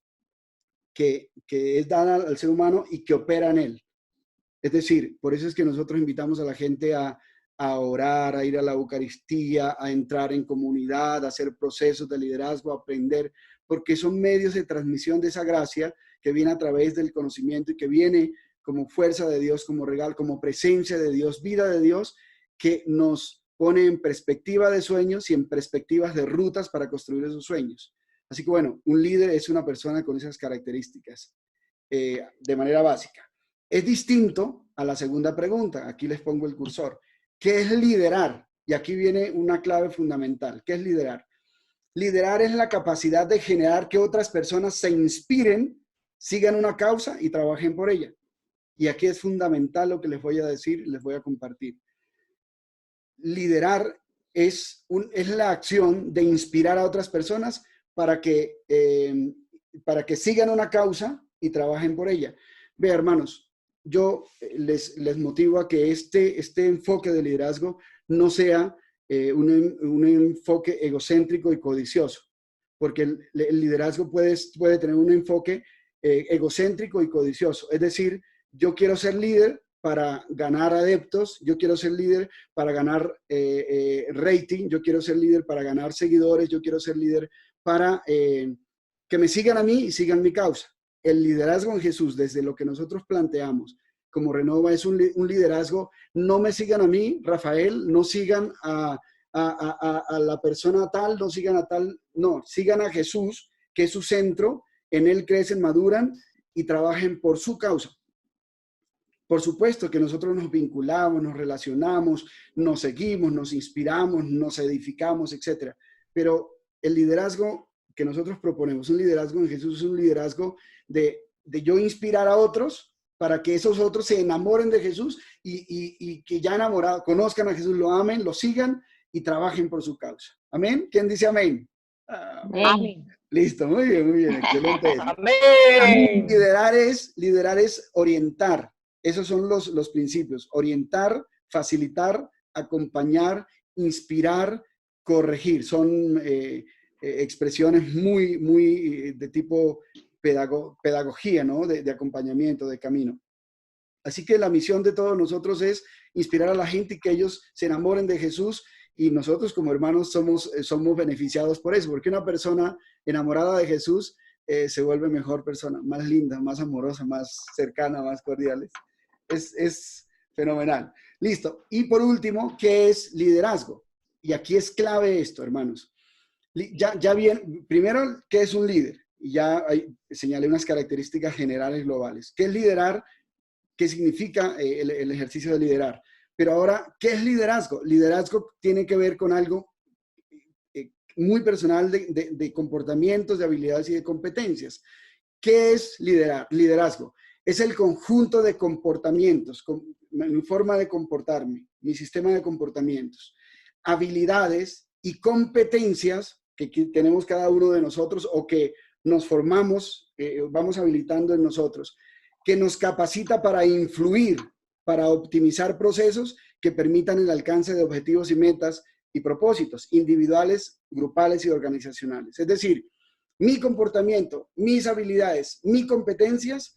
que es dada al ser humano y que opera en él. Es decir, por eso es que nosotros invitamos a la gente a orar, a ir a la Eucaristía, a entrar en comunidad, a hacer procesos de liderazgo, a aprender, porque son medios de transmisión de esa gracia que viene a través del conocimiento y que viene como fuerza de Dios, como regalo, como presencia de Dios, vida de Dios, que nos pone en perspectiva de sueños y en perspectivas de rutas para construir esos sueños. Así que bueno, un líder es una persona con esas características de manera básica. Es distinto a la segunda pregunta. Aquí les pongo el cursor. ¿Qué es liderar? Y aquí viene una clave fundamental. ¿Qué es liderar? Liderar es la capacidad de generar que otras personas se inspiren, sigan una causa y trabajen por ella. Y aquí es fundamental lo que les voy a decir, les voy a compartir. Liderar es la acción de inspirar a otras personas para que sigan una causa y trabajen por ella. Ve, hermanos, yo les motivo a que este enfoque de liderazgo no sea un enfoque egocéntrico y codicioso, porque el liderazgo puede tener un enfoque egocéntrico y codicioso. Es decir, yo quiero ser líder para ganar adeptos, yo quiero ser líder para ganar rating, yo quiero ser líder para ganar seguidores, yo quiero ser líder para que me sigan a mí y sigan mi causa. El liderazgo en Jesús, desde lo que nosotros planteamos como Renova, es un liderazgo, no me sigan a mí, Rafael, no sigan a la persona tal, no sigan a tal, no, sigan a Jesús, que es su centro, en él crecen, maduran y trabajen por su causa. Por supuesto que nosotros nos vinculamos, nos relacionamos, nos seguimos, nos inspiramos, nos edificamos, etc. Pero el liderazgo que nosotros proponemos, un liderazgo en Jesús, es un liderazgo de yo inspirar a otros para que esos otros se enamoren de Jesús y que ya enamorados conozcan a Jesús, lo amen, lo sigan y trabajen por su causa. ¿Amén? ¿Quién dice amén? Amén. Listo, muy bien, excelente. Amén. Liderar es orientar. Esos son los principios. Orientar, facilitar, acompañar, inspirar, corregir. Son expresiones muy de tipo pedagogía, ¿no? De acompañamiento, de camino. Así que la misión de todos nosotros es inspirar a la gente y que ellos se enamoren de Jesús, y nosotros como hermanos somos beneficiados por eso, porque una persona enamorada de Jesús se vuelve mejor persona, más linda, más amorosa, más cercana, más cordial. Es fenomenal. Listo. Y por último, ¿qué es liderazgo? Y aquí es clave esto, hermanos. Ya bien, primero, ¿qué es un líder? Y ya señalé unas características generales globales. ¿Qué es liderar? ¿Qué significa el ejercicio de liderar? Pero ahora, ¿qué es liderazgo? Liderazgo tiene que ver con algo muy personal de comportamientos, de habilidades y de competencias. ¿Qué es liderazgo? Es el conjunto de comportamientos, mi forma de comportarme, mi sistema de comportamientos, habilidades y competencias que tenemos cada uno de nosotros o que nos formamos, vamos habilitando en nosotros, que nos capacita para influir, para optimizar procesos que permitan el alcance de objetivos y metas y propósitos individuales, grupales y organizacionales. Es decir, mi comportamiento, mis habilidades, mis competencias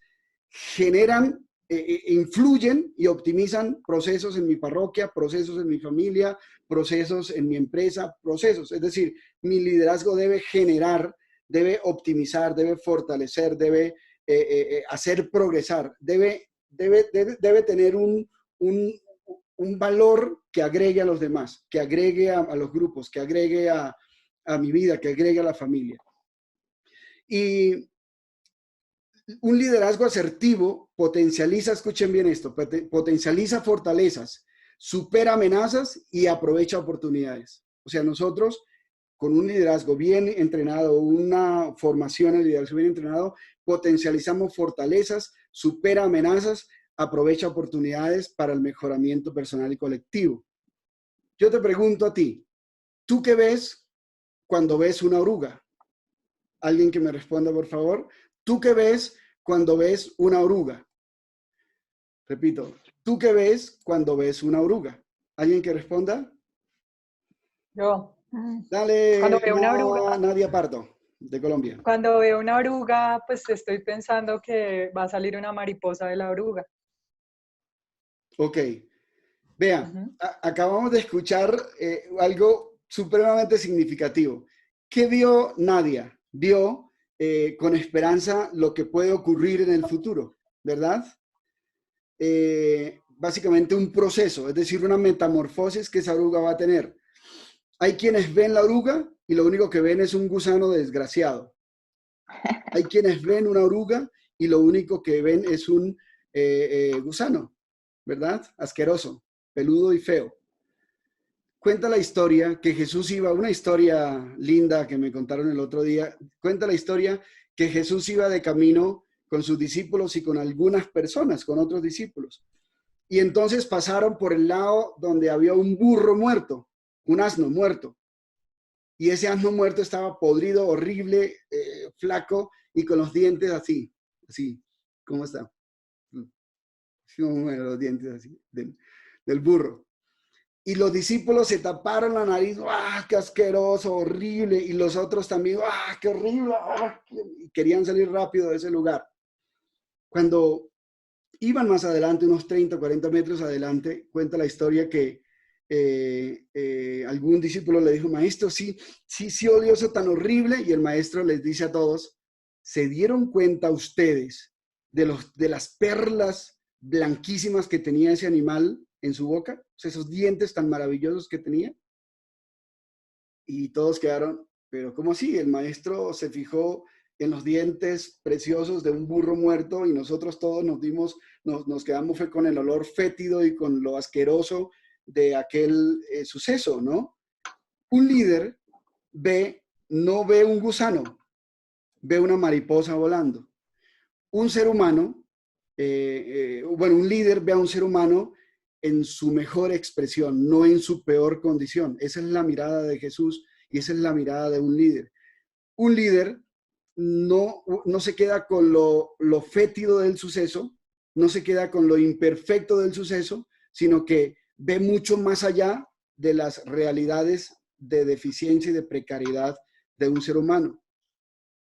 generan influyen y optimizan procesos en mi parroquia, procesos en mi familia, procesos en mi empresa, procesos. Es decir, mi liderazgo debe generar, debe optimizar, debe fortalecer, debe hacer progresar, debe tener un valor que agregue a los demás, que agregue a los grupos, que agregue a mi vida, que agregue a la familia. Y un liderazgo asertivo potencializa, escuchen bien esto, potencializa fortalezas, supera amenazas y aprovecha oportunidades. O sea, nosotros con un liderazgo bien entrenado, una formación en liderazgo bien entrenado, potencializamos fortalezas, supera amenazas, aprovecha oportunidades para el mejoramiento personal y colectivo. Yo te pregunto a ti, ¿tú qué ves cuando ves una oruga? Alguien que me responda, por favor. ¿Tú qué ves cuando ves una oruga? Repito, ¿tú qué ves cuando ves una oruga? ¿Alguien que responda? Yo. Dale, Cuando veo una oruga, Nadia Pardo, de Colombia. cuando veo una oruga, pues estoy pensando que va a salir una mariposa de la oruga. Ok. Vea, Ujú. acabamos de escuchar algo supremamente significativo. ¿Qué vio Nadia? Vio con esperanza lo que puede ocurrir en el futuro, ¿verdad? Básicamente un proceso, es decir, una metamorfosis que esa oruga va a tener. Hay quienes ven la oruga y lo único que ven es un gusano desgraciado. Hay quienes ven una oruga y lo único que ven es un gusano, ¿verdad? Asqueroso, peludo y feo. Cuenta la historia que Jesús iba, una historia linda que me contaron el otro día, cuenta la historia que Jesús iba de camino con sus discípulos y con algunas personas, con otros discípulos. Y entonces pasaron por el lado donde había un burro muerto, un asno muerto. Y ese asno muerto estaba podrido, horrible, flaco y con los dientes así, así. ¿Cómo está? Los dientes así, del burro. Y los discípulos se taparon la nariz, ¡ah, qué asqueroso, horrible! Y los otros también, ¡ah, qué horrible! ¡Ah! Y querían salir rápido de ese lugar. Cuando iban más adelante, unos 30, 40 metros adelante, cuenta la historia que algún discípulo le dijo, maestro, sí odio eso tan horrible. Y el maestro les dice a todos, ¿se dieron cuenta ustedes de las perlas blanquísimas que tenía ese animal en su boca? O sea, esos dientes tan maravillosos que tenía. Y todos quedaron, pero ¿cómo así? El maestro se fijó en los dientes preciosos de un burro muerto y nosotros todos nos quedamos fue con el olor fétido y con lo asqueroso de aquel suceso, ¿no? Un líder no ve un gusano, ve una mariposa volando. Un ser humano, un líder ve a un ser humano en su mejor expresión, no en su peor condición. Esa es la mirada de Jesús y esa es la mirada de un líder. Un líder no se queda con lo fétido del suceso, no se queda con lo imperfecto del suceso, sino que ve mucho más allá de las realidades de deficiencia y de precariedad de un ser humano.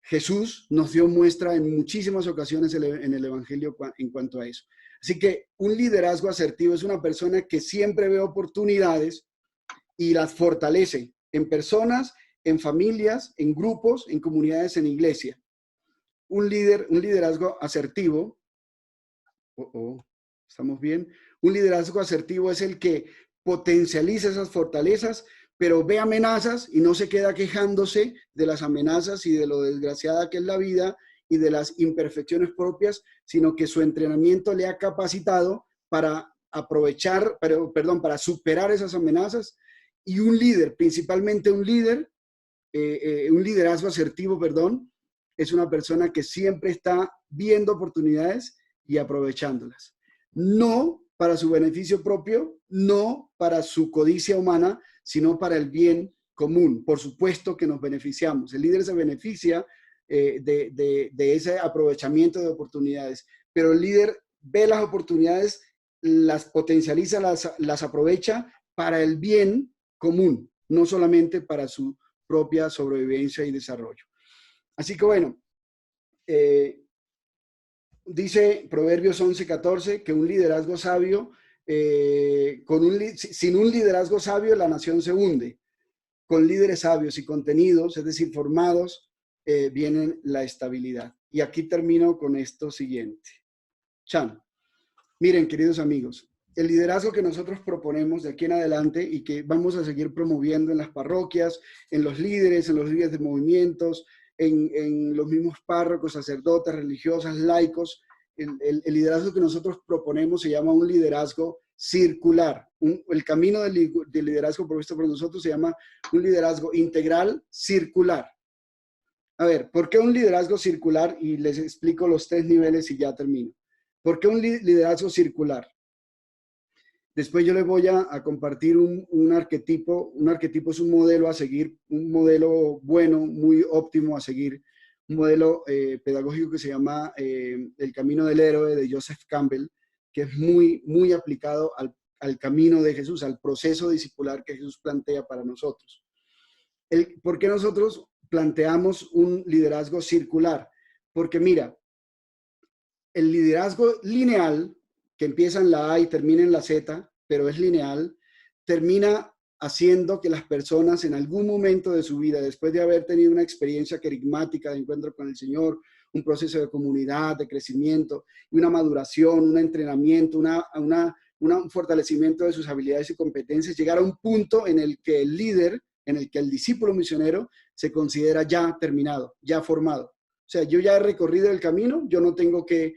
Jesús nos dio muestra en muchísimas ocasiones en el Evangelio en cuanto a eso. Así que un liderazgo asertivo es una persona que siempre ve oportunidades y las fortalece en personas, en familias, en grupos, en comunidades, en iglesia. Un liderazgo asertivo, ¿estamos bien? Un liderazgo asertivo es el que potencializa esas fortalezas, pero ve amenazas y no se queda quejándose de las amenazas y de lo desgraciada que es la vida y de las imperfecciones propias, sino que su entrenamiento le ha capacitado para aprovechar, para superar esas amenazas. Y un líder, principalmente un liderazgo asertivo, es una persona que siempre está viendo oportunidades y aprovechándolas. No para su beneficio propio, no para su codicia humana, sino para el bien común. Por supuesto que nos beneficiamos. El líder se beneficia de ese aprovechamiento de oportunidades, pero el líder ve las oportunidades, las potencializa, las aprovecha para el bien común, no solamente para su propia sobrevivencia y desarrollo. Así que bueno, dice Proverbios 11:14 que un liderazgo sabio, sin un liderazgo sabio la nación se hunde. Con líderes sabios y contenidos, es decir, formados, viene la estabilidad. Y aquí termino con esto siguiente. Chan. Miren, queridos amigos, el liderazgo que nosotros proponemos de aquí en adelante y que vamos a seguir promoviendo en las parroquias, en los líderes de movimientos, en los mismos párrocos, sacerdotes, religiosas, laicos, el liderazgo que nosotros proponemos se llama un liderazgo circular. El camino del liderazgo propuesto por nosotros se llama un liderazgo integral circular. A ver, ¿por qué un liderazgo circular? Y les explico los 3 niveles y ya termino. ¿Por qué un liderazgo circular? Después yo les voy a compartir un arquetipo. Un arquetipo es un modelo a seguir, un modelo bueno, muy óptimo a seguir, un modelo pedagógico que se llama El Camino del Héroe de Joseph Campbell, que es muy, muy aplicado al camino de Jesús, al proceso discipular que Jesús plantea para nosotros. ¿Por qué nosotros planteamos un liderazgo circular? Porque mira, el liderazgo lineal, que empieza en la A y termina en la Z, pero es lineal, termina haciendo que las personas en algún momento de su vida, después de haber tenido una experiencia querigmática de encuentro con el Señor, un proceso de comunidad, de crecimiento, y una maduración, un entrenamiento, un fortalecimiento de sus habilidades y competencias, llegar a un punto en el que el líder, en el que el discípulo misionero se considera ya terminado, ya formado. O sea, yo ya he recorrido el camino, yo no tengo que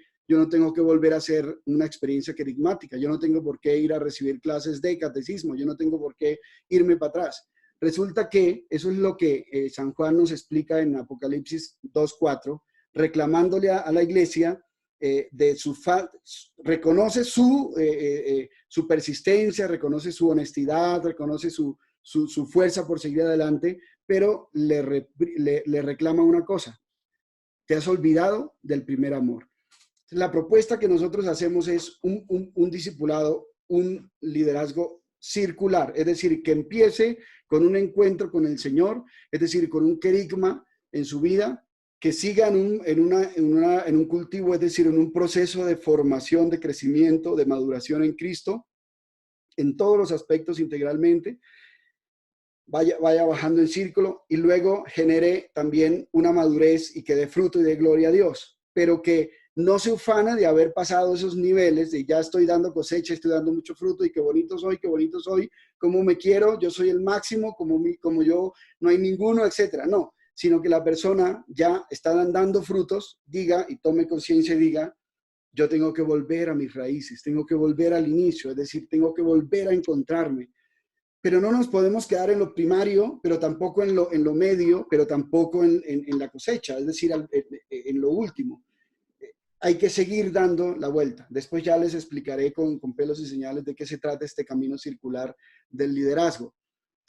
volver a hacer una experiencia querigmática, yo no tengo por qué ir a recibir clases de catecismo, yo no tengo por qué irme para atrás. Resulta que eso es lo que San Juan nos explica en Apocalipsis 2:4, reclamándole a la iglesia de su reconoce su persistencia, reconoce su honestidad, reconoce su fuerza por seguir adelante, pero le reclama una cosa: te has olvidado del primer amor. La propuesta que nosotros hacemos es un discipulado, un liderazgo circular, es decir, que empiece con un encuentro con el Señor, es decir, con un querigma en su vida, que siga en un cultivo, es decir, en un proceso de formación, de crecimiento, de maduración en Cristo, en todos los aspectos integralmente, vaya bajando en círculo y luego genere también una madurez y que dé fruto y dé gloria a Dios, pero que no se ufana de haber pasado esos niveles de ya estoy dando cosecha, estoy dando mucho fruto y qué bonito soy, cómo me quiero, yo soy el máximo, como yo no hay ninguno, etcétera. No, sino que la persona ya está dando frutos, diga y tome conciencia y diga, yo tengo que volver a mis raíces, tengo que volver al inicio, es decir, tengo que volver a encontrarme. Pero no nos podemos quedar en lo primario, pero tampoco en lo medio, pero tampoco en la cosecha, es decir, en lo último. Hay que seguir dando la vuelta. Después ya les explicaré con pelos y señales de qué se trata este camino circular del liderazgo.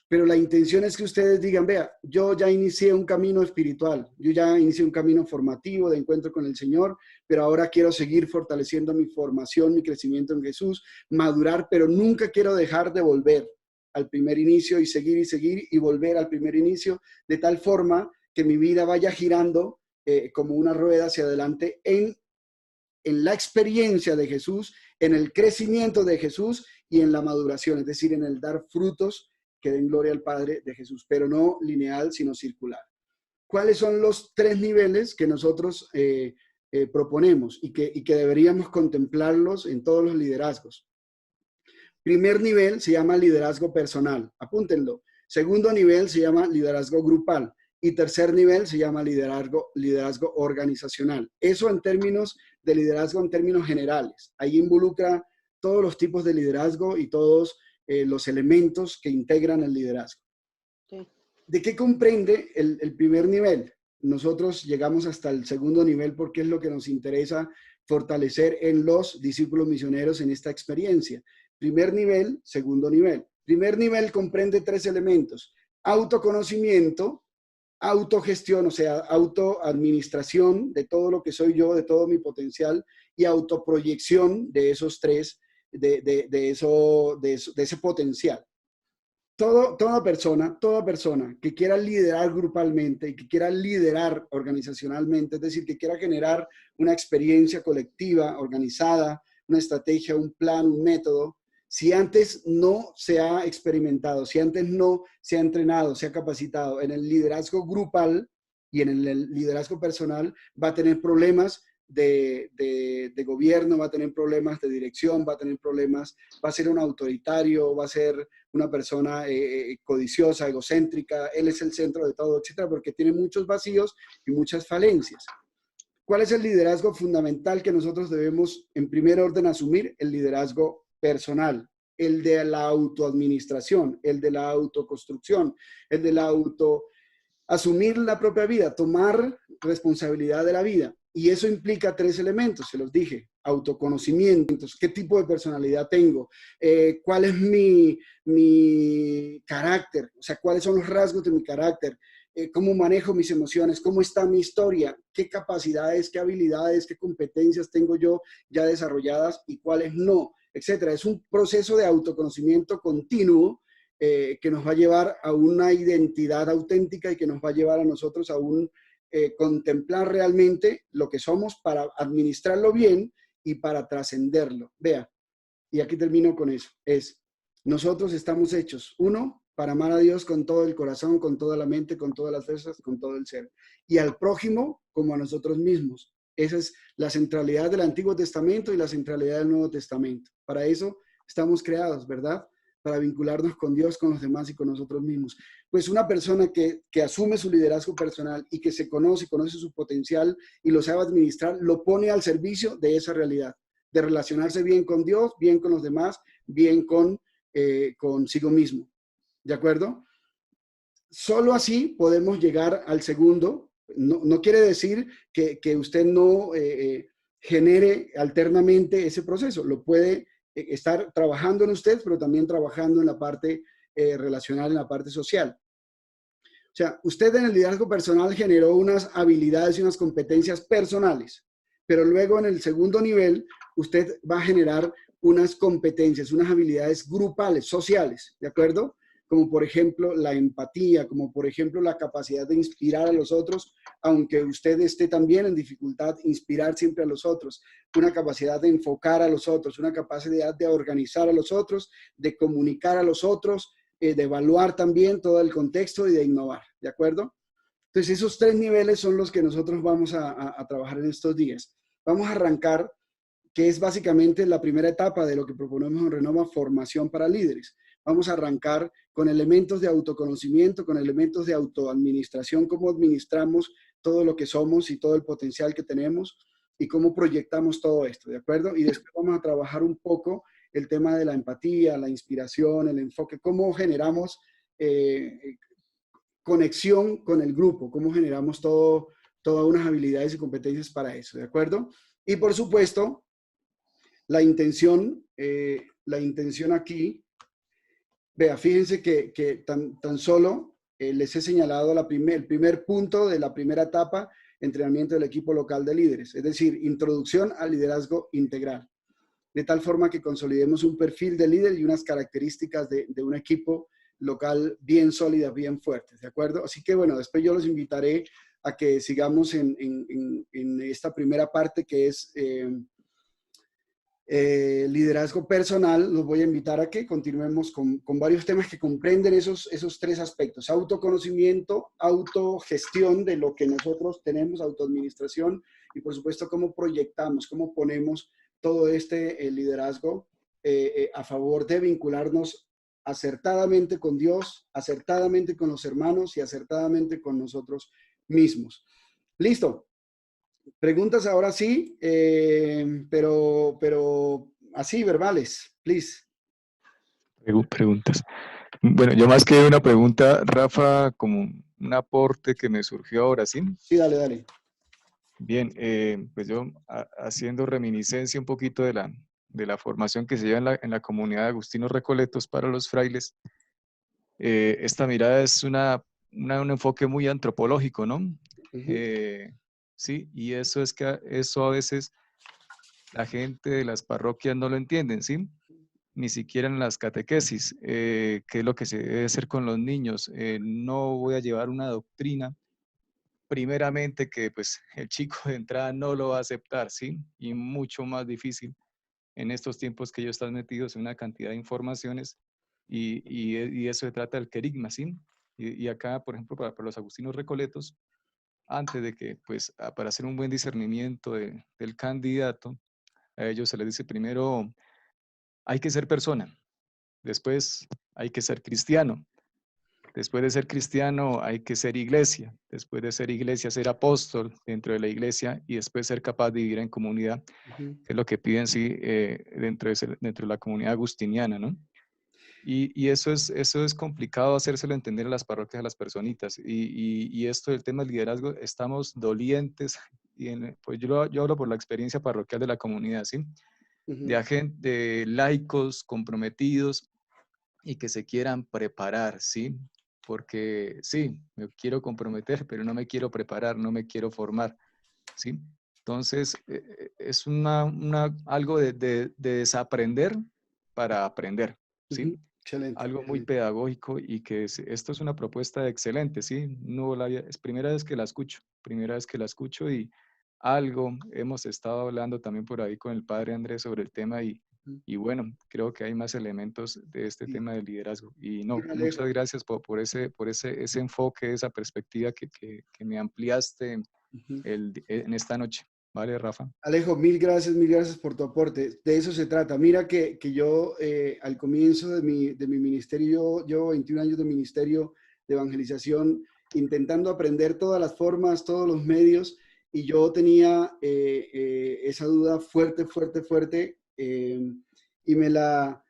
Pero la intención es que ustedes digan, vea, yo ya inicié un camino espiritual, yo ya inicié un camino formativo de encuentro con el Señor, pero ahora quiero seguir fortaleciendo mi formación, mi crecimiento en Jesús, madurar, pero nunca quiero dejar de volver al primer inicio y seguir y volver al primer inicio, de tal forma que mi vida vaya girando como una rueda hacia adelante en la experiencia de Jesús, en el crecimiento de Jesús y en la maduración, es decir, en el dar frutos que den gloria al Padre de Jesús, pero no lineal, sino circular. ¿Cuáles son los 3 niveles que nosotros proponemos y que deberíamos contemplarlos en todos los liderazgos? Primer nivel se llama liderazgo personal, apúntenlo. Segundo nivel se llama liderazgo grupal. Y tercer nivel se llama liderazgo organizacional. Eso en términos de liderazgo, en términos generales. Ahí involucra todos los tipos de liderazgo y todos los elementos que integran el liderazgo. Sí. ¿De qué comprende el primer nivel? Nosotros llegamos hasta el segundo nivel porque es lo que nos interesa fortalecer en los discípulos misioneros en esta experiencia. Primer nivel, segundo nivel. Primer nivel comprende 3 elementos: autoconocimiento, autogestión, o sea, autoadministración de todo lo que soy yo, de todo mi potencial, y autoproyección de esos 3, de ese potencial. toda persona que quiera liderar grupalmente y que quiera liderar organizacionalmente, es decir, que quiera generar una experiencia colectiva, organizada, una estrategia, un plan, un método, si antes no se ha experimentado, si antes no se ha entrenado, se ha capacitado en el liderazgo grupal y en el liderazgo personal, va a tener problemas de gobierno, va a tener problemas de dirección, va a tener problemas, va a ser un autoritario, va a ser una persona codiciosa, egocéntrica, él es el centro de todo, etcétera, porque tiene muchos vacíos y muchas falencias. ¿Cuál es el liderazgo fundamental que nosotros debemos en primer orden asumir? El liderazgo personal, el de la autoadministración, el de la autoconstrucción, el de la asumir la propia vida, tomar responsabilidad de la vida. Y eso implica 3 elementos, se los dije: autoconocimiento, qué tipo de personalidad tengo, cuál es mi carácter, o sea, cuáles son los rasgos de mi carácter, cómo manejo mis emociones, cómo está mi historia, qué capacidades, qué habilidades, qué competencias tengo yo ya desarrolladas y cuáles no, etcétera. Es un proceso de autoconocimiento continuo que nos va a llevar a una identidad auténtica y que nos va a llevar a nosotros a contemplar realmente lo que somos para administrarlo bien y para trascenderlo. Vea, y aquí termino con eso, nosotros estamos hechos, 1, para amar a Dios con todo el corazón, con toda la mente, con todas las fuerzas, con todo el ser, y al prójimo como a nosotros mismos. Esa es la centralidad del Antiguo Testamento y la centralidad del Nuevo Testamento. Para eso estamos creados, ¿verdad? Para vincularnos con Dios, con los demás y con nosotros mismos. Pues una persona que asume su liderazgo personal y que se conoce su potencial y lo sabe administrar, lo pone al servicio de esa realidad, de relacionarse bien con Dios, bien con los demás, bien consigo mismo. ¿De acuerdo? Solo así podemos llegar al segundo. No quiere decir que usted no genere alternamente ese proceso. Lo puede estar trabajando en usted, pero también trabajando en la parte relacional, en la parte social. O sea, usted en el liderazgo personal generó unas habilidades y unas competencias personales, pero luego en el segundo nivel usted va a generar unas competencias, unas habilidades grupales, sociales, ¿de acuerdo? Como por ejemplo la empatía, como por ejemplo la capacidad de inspirar a los otros, aunque usted esté también en dificultad, inspirar siempre a los otros, una capacidad de enfocar a los otros, una capacidad de organizar a los otros, de comunicar a los otros, de evaluar también todo el contexto y de innovar, ¿de acuerdo? Entonces esos 3 niveles son los que nosotros vamos a trabajar en estos días. Vamos a arrancar, que es básicamente la primera etapa de lo que proponemos en Renova, formación para líderes. Vamos a arrancar con elementos de autoconocimiento, con elementos de autoadministración, cómo administramos todo lo que somos y todo el potencial que tenemos y cómo proyectamos todo esto, ¿de acuerdo? Y después vamos a trabajar un poco el tema de la empatía, la inspiración, el enfoque, cómo generamos conexión con el grupo, cómo generamos todas unas habilidades y competencias para eso, ¿de acuerdo? Y por supuesto, la intención aquí, vea, fíjense que tan solo les he señalado el primer punto de la primera etapa, entrenamiento del equipo local de líderes, es decir, introducción al liderazgo integral, de tal forma que consolidemos un perfil de líder y unas características de un equipo local bien sólidas, bien fuertes, ¿de acuerdo? Así que bueno, después yo los invitaré a que sigamos en esta primera parte que es liderazgo personal. Los voy a invitar a que continuemos con varios temas que comprenden esos 3 aspectos: autoconocimiento, autogestión de lo que nosotros tenemos, autoadministración, y por supuesto cómo proyectamos, cómo ponemos todo este liderazgo a favor de vincularnos acertadamente con Dios, acertadamente con los hermanos y acertadamente con nosotros mismos. Listo. Preguntas ahora sí, pero así, verbales, please. Preguntas. Bueno, yo más que una pregunta, Rafa, como un aporte que me surgió ahora, ¿sí? Sí, dale. Bien, pues yo haciendo reminiscencia un poquito de la formación que se lleva en la comunidad de Agustinos Recoletos para los frailes, esta mirada es un enfoque muy antropológico, ¿no? Sí, y eso a veces la gente de las parroquias no lo entienden, ¿sí? ni siquiera en las catequesis, qué es lo que se debe hacer con los niños. No voy a llevar una doctrina, primeramente, que pues el chico de entrada no lo va a aceptar, ¿sí? Y mucho más difícil en estos tiempos que ellos están metidos en una cantidad de informaciones y eso se trata del querigma, ¿sí? Y acá, por ejemplo, para los agustinos recoletos, antes de que, pues, para hacer un buen discernimiento del candidato, a ellos se les dice primero, hay que ser persona, después hay que ser cristiano, después de ser cristiano hay que ser iglesia, después de ser iglesia ser apóstol dentro de la iglesia y después ser capaz de vivir en comunidad, que es lo que piden sí dentro de la comunidad agustiniana, ¿no? Y eso es complicado hacérselo entender a las parroquias, a las personitas. Y esto del tema del liderazgo, estamos dolientes. Pues yo hablo por la experiencia parroquial de la comunidad, ¿sí? De laicos comprometidos y que se quieran preparar, ¿sí? Porque sí, me quiero comprometer, pero no me quiero preparar, no me quiero formar, ¿sí? Entonces, es algo de desaprender para aprender, ¿sí? Excelente. Algo muy pedagógico y que esto es una propuesta excelente, ¿sí? No es primera vez que la escucho y algo hemos estado hablando también por ahí con el padre Andrés sobre el tema y bueno, creo que hay más elementos de este Sí. tema del liderazgo. Y no, Bueno, Alejo. muchas gracias por ese enfoque, esa perspectiva que me ampliaste en esta noche. ¿Vale, Rafa? Alejo, mil gracias por tu aporte. De eso se trata. Mira que yo al comienzo de mi ministerio, yo llevo 21 años de ministerio de evangelización, intentando aprender todas las formas, todos los medios, y yo tenía esa duda fuerte, y me la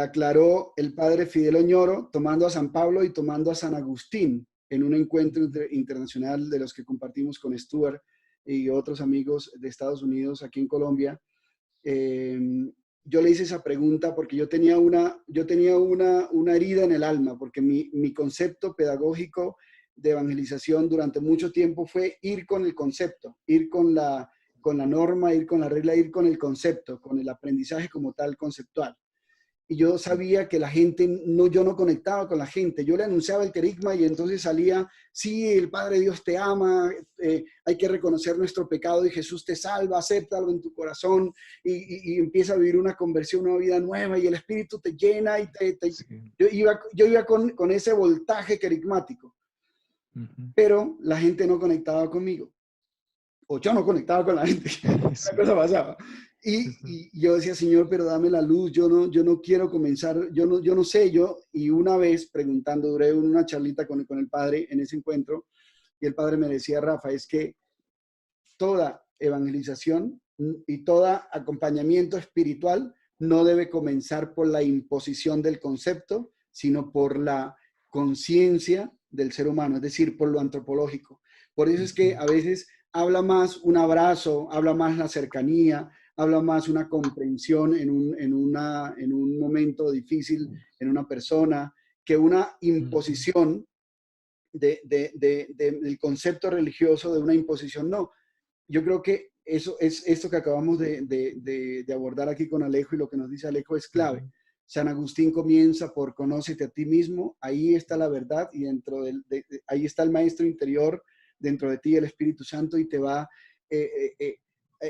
aclaró el padre Fidel Oñoro, tomando a San Pablo y tomando a San Agustín en un encuentro internacional de los que compartimos con Stuart y otros amigos de Estados Unidos aquí en Colombia. Yo le hice esa pregunta porque yo tenía una herida en el alma, porque mi concepto pedagógico de evangelización durante mucho tiempo fue ir con el concepto, ir con la norma, ir con la regla, ir con el concepto, con el aprendizaje como tal conceptual. Y yo sabía que la gente, yo no conectaba con la gente. Yo le anunciaba el querigma y entonces salía, sí, el Padre Dios te ama, hay que reconocer nuestro pecado y Jesús te salva, acéptalo en tu corazón y empieza a vivir una conversión, una vida nueva y el Espíritu te llena y Sí. Yo iba con ese voltaje querigmático, pero la gente no conectaba conmigo. O yo no conectaba con la gente. Sí. Una cosa pasaba. Y yo decía, Señor, pero dame la luz, yo no quiero comenzar, yo no sé, y una vez preguntando, duré una charlita con el padre en ese encuentro, y el padre me decía, Rafa, es que toda evangelización y todo acompañamiento espiritual no debe comenzar por la imposición del concepto, sino por la conciencia del ser humano, es decir, por lo antropológico. Por eso es que a veces habla más un abrazo, habla más la cercanía, habla más una comprensión en un momento difícil en una persona, que una imposición del concepto religioso, de una imposición. No, yo creo que eso es esto que acabamos de abordar aquí con Alejo, y lo que nos dice Alejo es clave. San Agustín comienza por conócete a ti mismo, ahí está la verdad y ahí está el maestro interior, dentro de ti el Espíritu Santo, y te va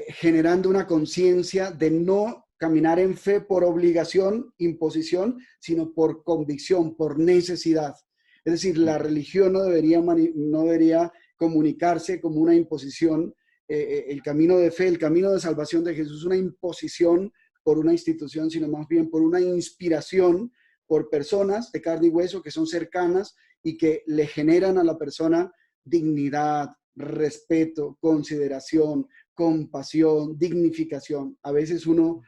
generando una conciencia de no caminar en fe por obligación, imposición, sino por convicción, por necesidad. Es decir, la religión no debería comunicarse como una imposición. El camino de fe, el camino de salvación de Jesús, una imposición por una institución, sino más bien por una inspiración por personas de carne y hueso que son cercanas y que le generan a la persona dignidad, respeto, consideración, compasión, dignificación. A veces uno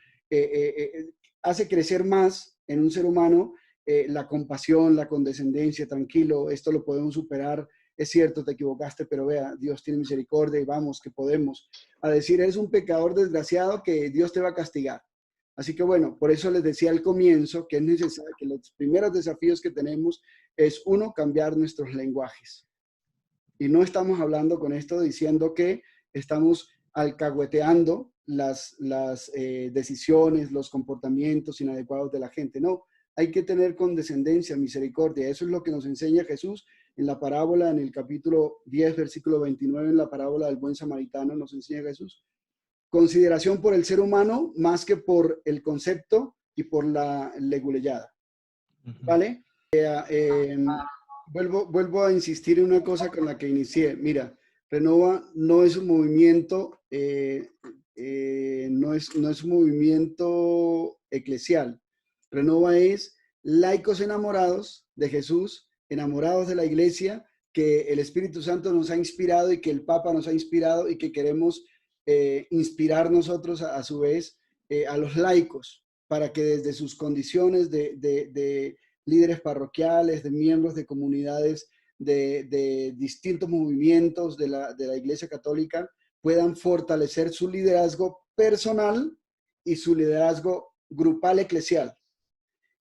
hace crecer más en un ser humano la compasión, la condescendencia, tranquilo, esto lo podemos superar. Es cierto, te equivocaste, pero vea, Dios tiene misericordia y vamos, que podemos. A decir, eres un pecador desgraciado que Dios te va a castigar. Así que bueno, por eso les decía al comienzo que es necesario, que los primeros desafíos que tenemos es, uno, cambiar nuestros lenguajes. Y no estamos hablando con esto diciendo que estamos alcahueteando las decisiones, los comportamientos inadecuados de la gente. No, hay que tener condescendencia, misericordia. Eso es lo que nos enseña Jesús en la parábola, en el capítulo 10, versículo 29, en la parábola del buen samaritano, nos enseña Jesús. Consideración por el ser humano más que por el concepto y por la leguleyada. ¿Vale? Vuelvo a insistir en una cosa con la que inicié. Mira, Renova no es un movimiento, no es un movimiento eclesial. Renova es laicos enamorados de Jesús, enamorados de la iglesia, que el Espíritu Santo nos ha inspirado y que el Papa nos ha inspirado y que queremos inspirar nosotros a su vez a los laicos para que desde sus condiciones de líderes parroquiales, de miembros de comunidades, de distintos movimientos de la Iglesia Católica, puedan fortalecer su liderazgo personal y su liderazgo grupal eclesial.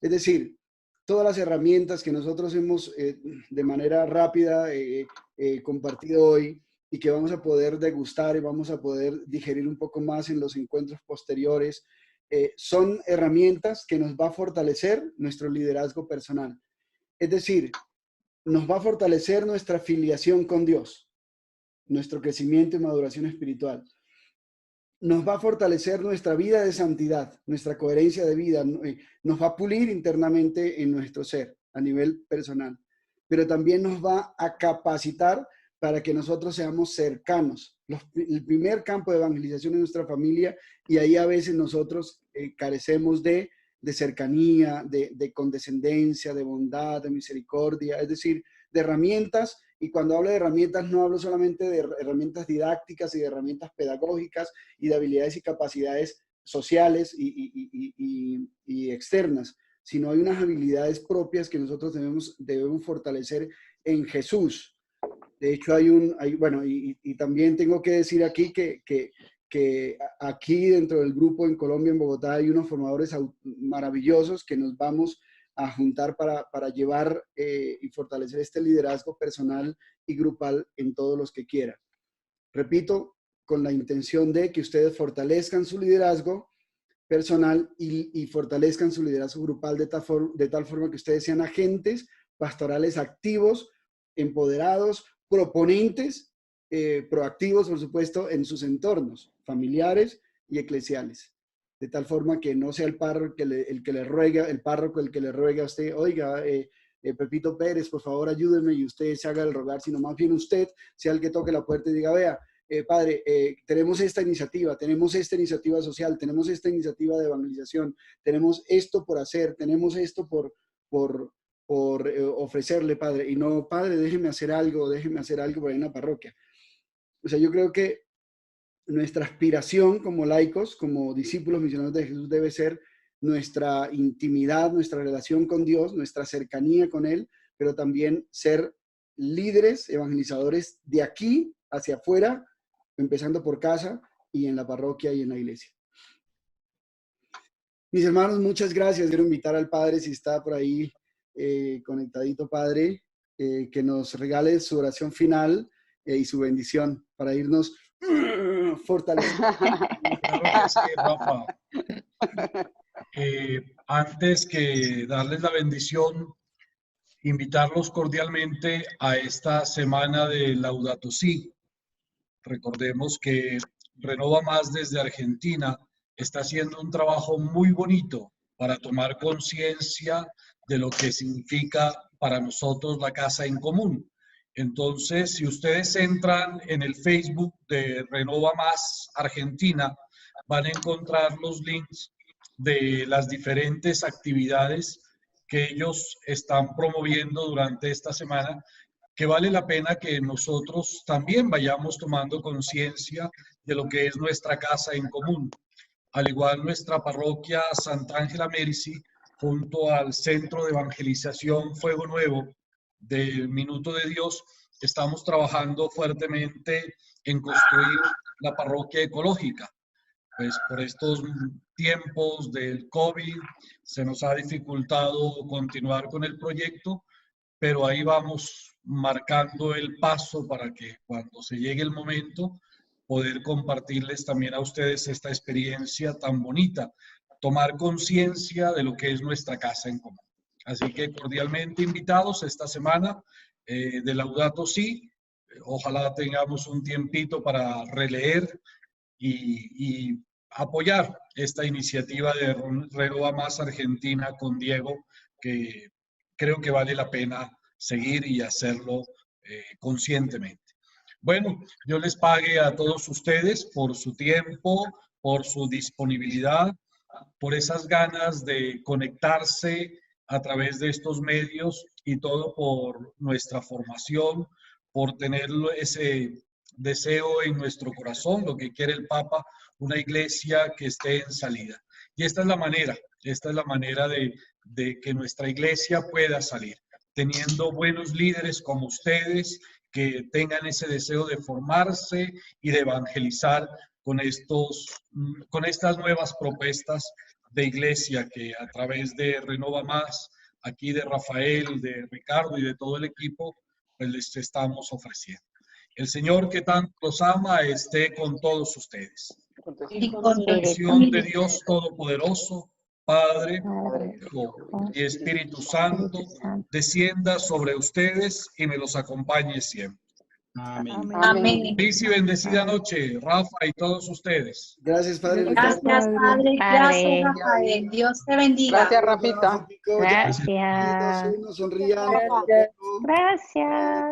Es decir, todas las herramientas que nosotros hemos de manera rápida compartido hoy y que vamos a poder degustar y vamos a poder digerir un poco más en los encuentros posteriores, son herramientas que nos va a fortalecer nuestro liderazgo personal. Es decir, nos va a fortalecer nuestra filiación con Dios, nuestro crecimiento y maduración espiritual. Nos va a fortalecer nuestra vida de santidad, nuestra coherencia de vida, nos va a pulir internamente en nuestro ser a nivel personal, pero también nos va a capacitar para que nosotros seamos cercanos. El primer campo de evangelización es nuestra familia y ahí a veces nosotros carecemos de cercanía, de condescendencia, de bondad, de misericordia, es decir, de herramientas. Y cuando hablo de herramientas, no hablo solamente de herramientas didácticas y de herramientas pedagógicas y de habilidades y capacidades sociales y externas, sino hay unas habilidades propias que nosotros debemos fortalecer en Jesús. De hecho, y también tengo que decir aquí que aquí dentro del grupo en Colombia, en Bogotá, hay unos formadores maravillosos que nos vamos a juntar para llevar y fortalecer este liderazgo personal y grupal en todos los que quieran. Repito, con la intención de que ustedes fortalezcan su liderazgo personal y fortalezcan su liderazgo grupal de tal forma que ustedes sean agentes pastorales activos, empoderados, proponentes, proactivos, por supuesto, en sus entornos familiares y eclesiales. De tal forma que no sea el párroco el que le ruega a usted, oiga, Pepito Pérez, por favor ayúdeme, y usted se haga el rogar, sino más bien usted sea el que toque la puerta y diga, vea, padre, tenemos esta iniciativa social, tenemos esta iniciativa de evangelización, tenemos esto por hacer, tenemos esto por ofrecerle, padre, y no, padre, déjeme hacer algo por ahí en la parroquia. O sea, yo creo que nuestra aspiración como laicos, como discípulos misioneros de Jesús, debe ser nuestra intimidad, nuestra relación con Dios, nuestra cercanía con Él, pero también ser líderes, evangelizadores de aquí hacia afuera, empezando por casa y en la parroquia y en la iglesia. Mis hermanos, muchas gracias. Quiero invitar al Padre, si está por ahí conectadito, Padre, que nos regale su oración final y su bendición para irnos fortaleciendo. Claro que sí, Rafa. Antes que darles la bendición, invitarlos cordialmente a esta semana de Laudato Si. Recordemos que Renova Más desde Argentina está haciendo un trabajo muy bonito para tomar conciencia de lo que significa para nosotros la casa en común. Entonces, si ustedes entran en el Facebook de Renova Más Argentina, van a encontrar los links de las diferentes actividades que ellos están promoviendo durante esta semana, que vale la pena que nosotros también vayamos tomando conciencia de lo que es nuestra casa en común. Al igual nuestra parroquia Santa Ángela Merici, junto al Centro de Evangelización Fuego Nuevo del Minuto de Dios, estamos trabajando fuertemente en construir la parroquia ecológica. Pues por estos tiempos del COVID se nos ha dificultado continuar con el proyecto, pero ahí vamos marcando el paso para que cuando se llegue el momento poder compartirles también a ustedes esta experiencia tan bonita, tomar conciencia de lo que es nuestra casa en común. Así que cordialmente invitados esta semana de Laudato Si. Ojalá tengamos un tiempito para releer y apoyar esta iniciativa de Renova Más Argentina con Diego, que creo que vale la pena seguir y hacerlo conscientemente. Bueno, yo les pague a todos ustedes por su tiempo, por su disponibilidad, por esas ganas de conectarse a través de estos medios y todo por nuestra formación, por tener ese deseo en nuestro corazón, lo que quiere el Papa, una iglesia que esté en salida. Y esta es la manera de que nuestra iglesia pueda salir, teniendo buenos líderes como ustedes, que tengan ese deseo de formarse y de evangelizar con estas nuevas propuestas de iglesia que a través de Renova Más, aquí de Rafael, de Ricardo y de todo el equipo, pues les estamos ofreciendo. El Señor que tanto los ama esté con todos ustedes. Y La con bendición de Dios Todopoderoso, Padre, Hijo y Espíritu Santo, descienda sobre ustedes y me los acompañe siempre. Amén. Amén. Feliz y bendecida noche, Rafa y todos ustedes. Gracias, Padre. Gracias, Padre. Gracias, Rafael. Dios te bendiga. Gracias, Rafita. Gracias. Gracias. Sonrían. Gracias. Gracias.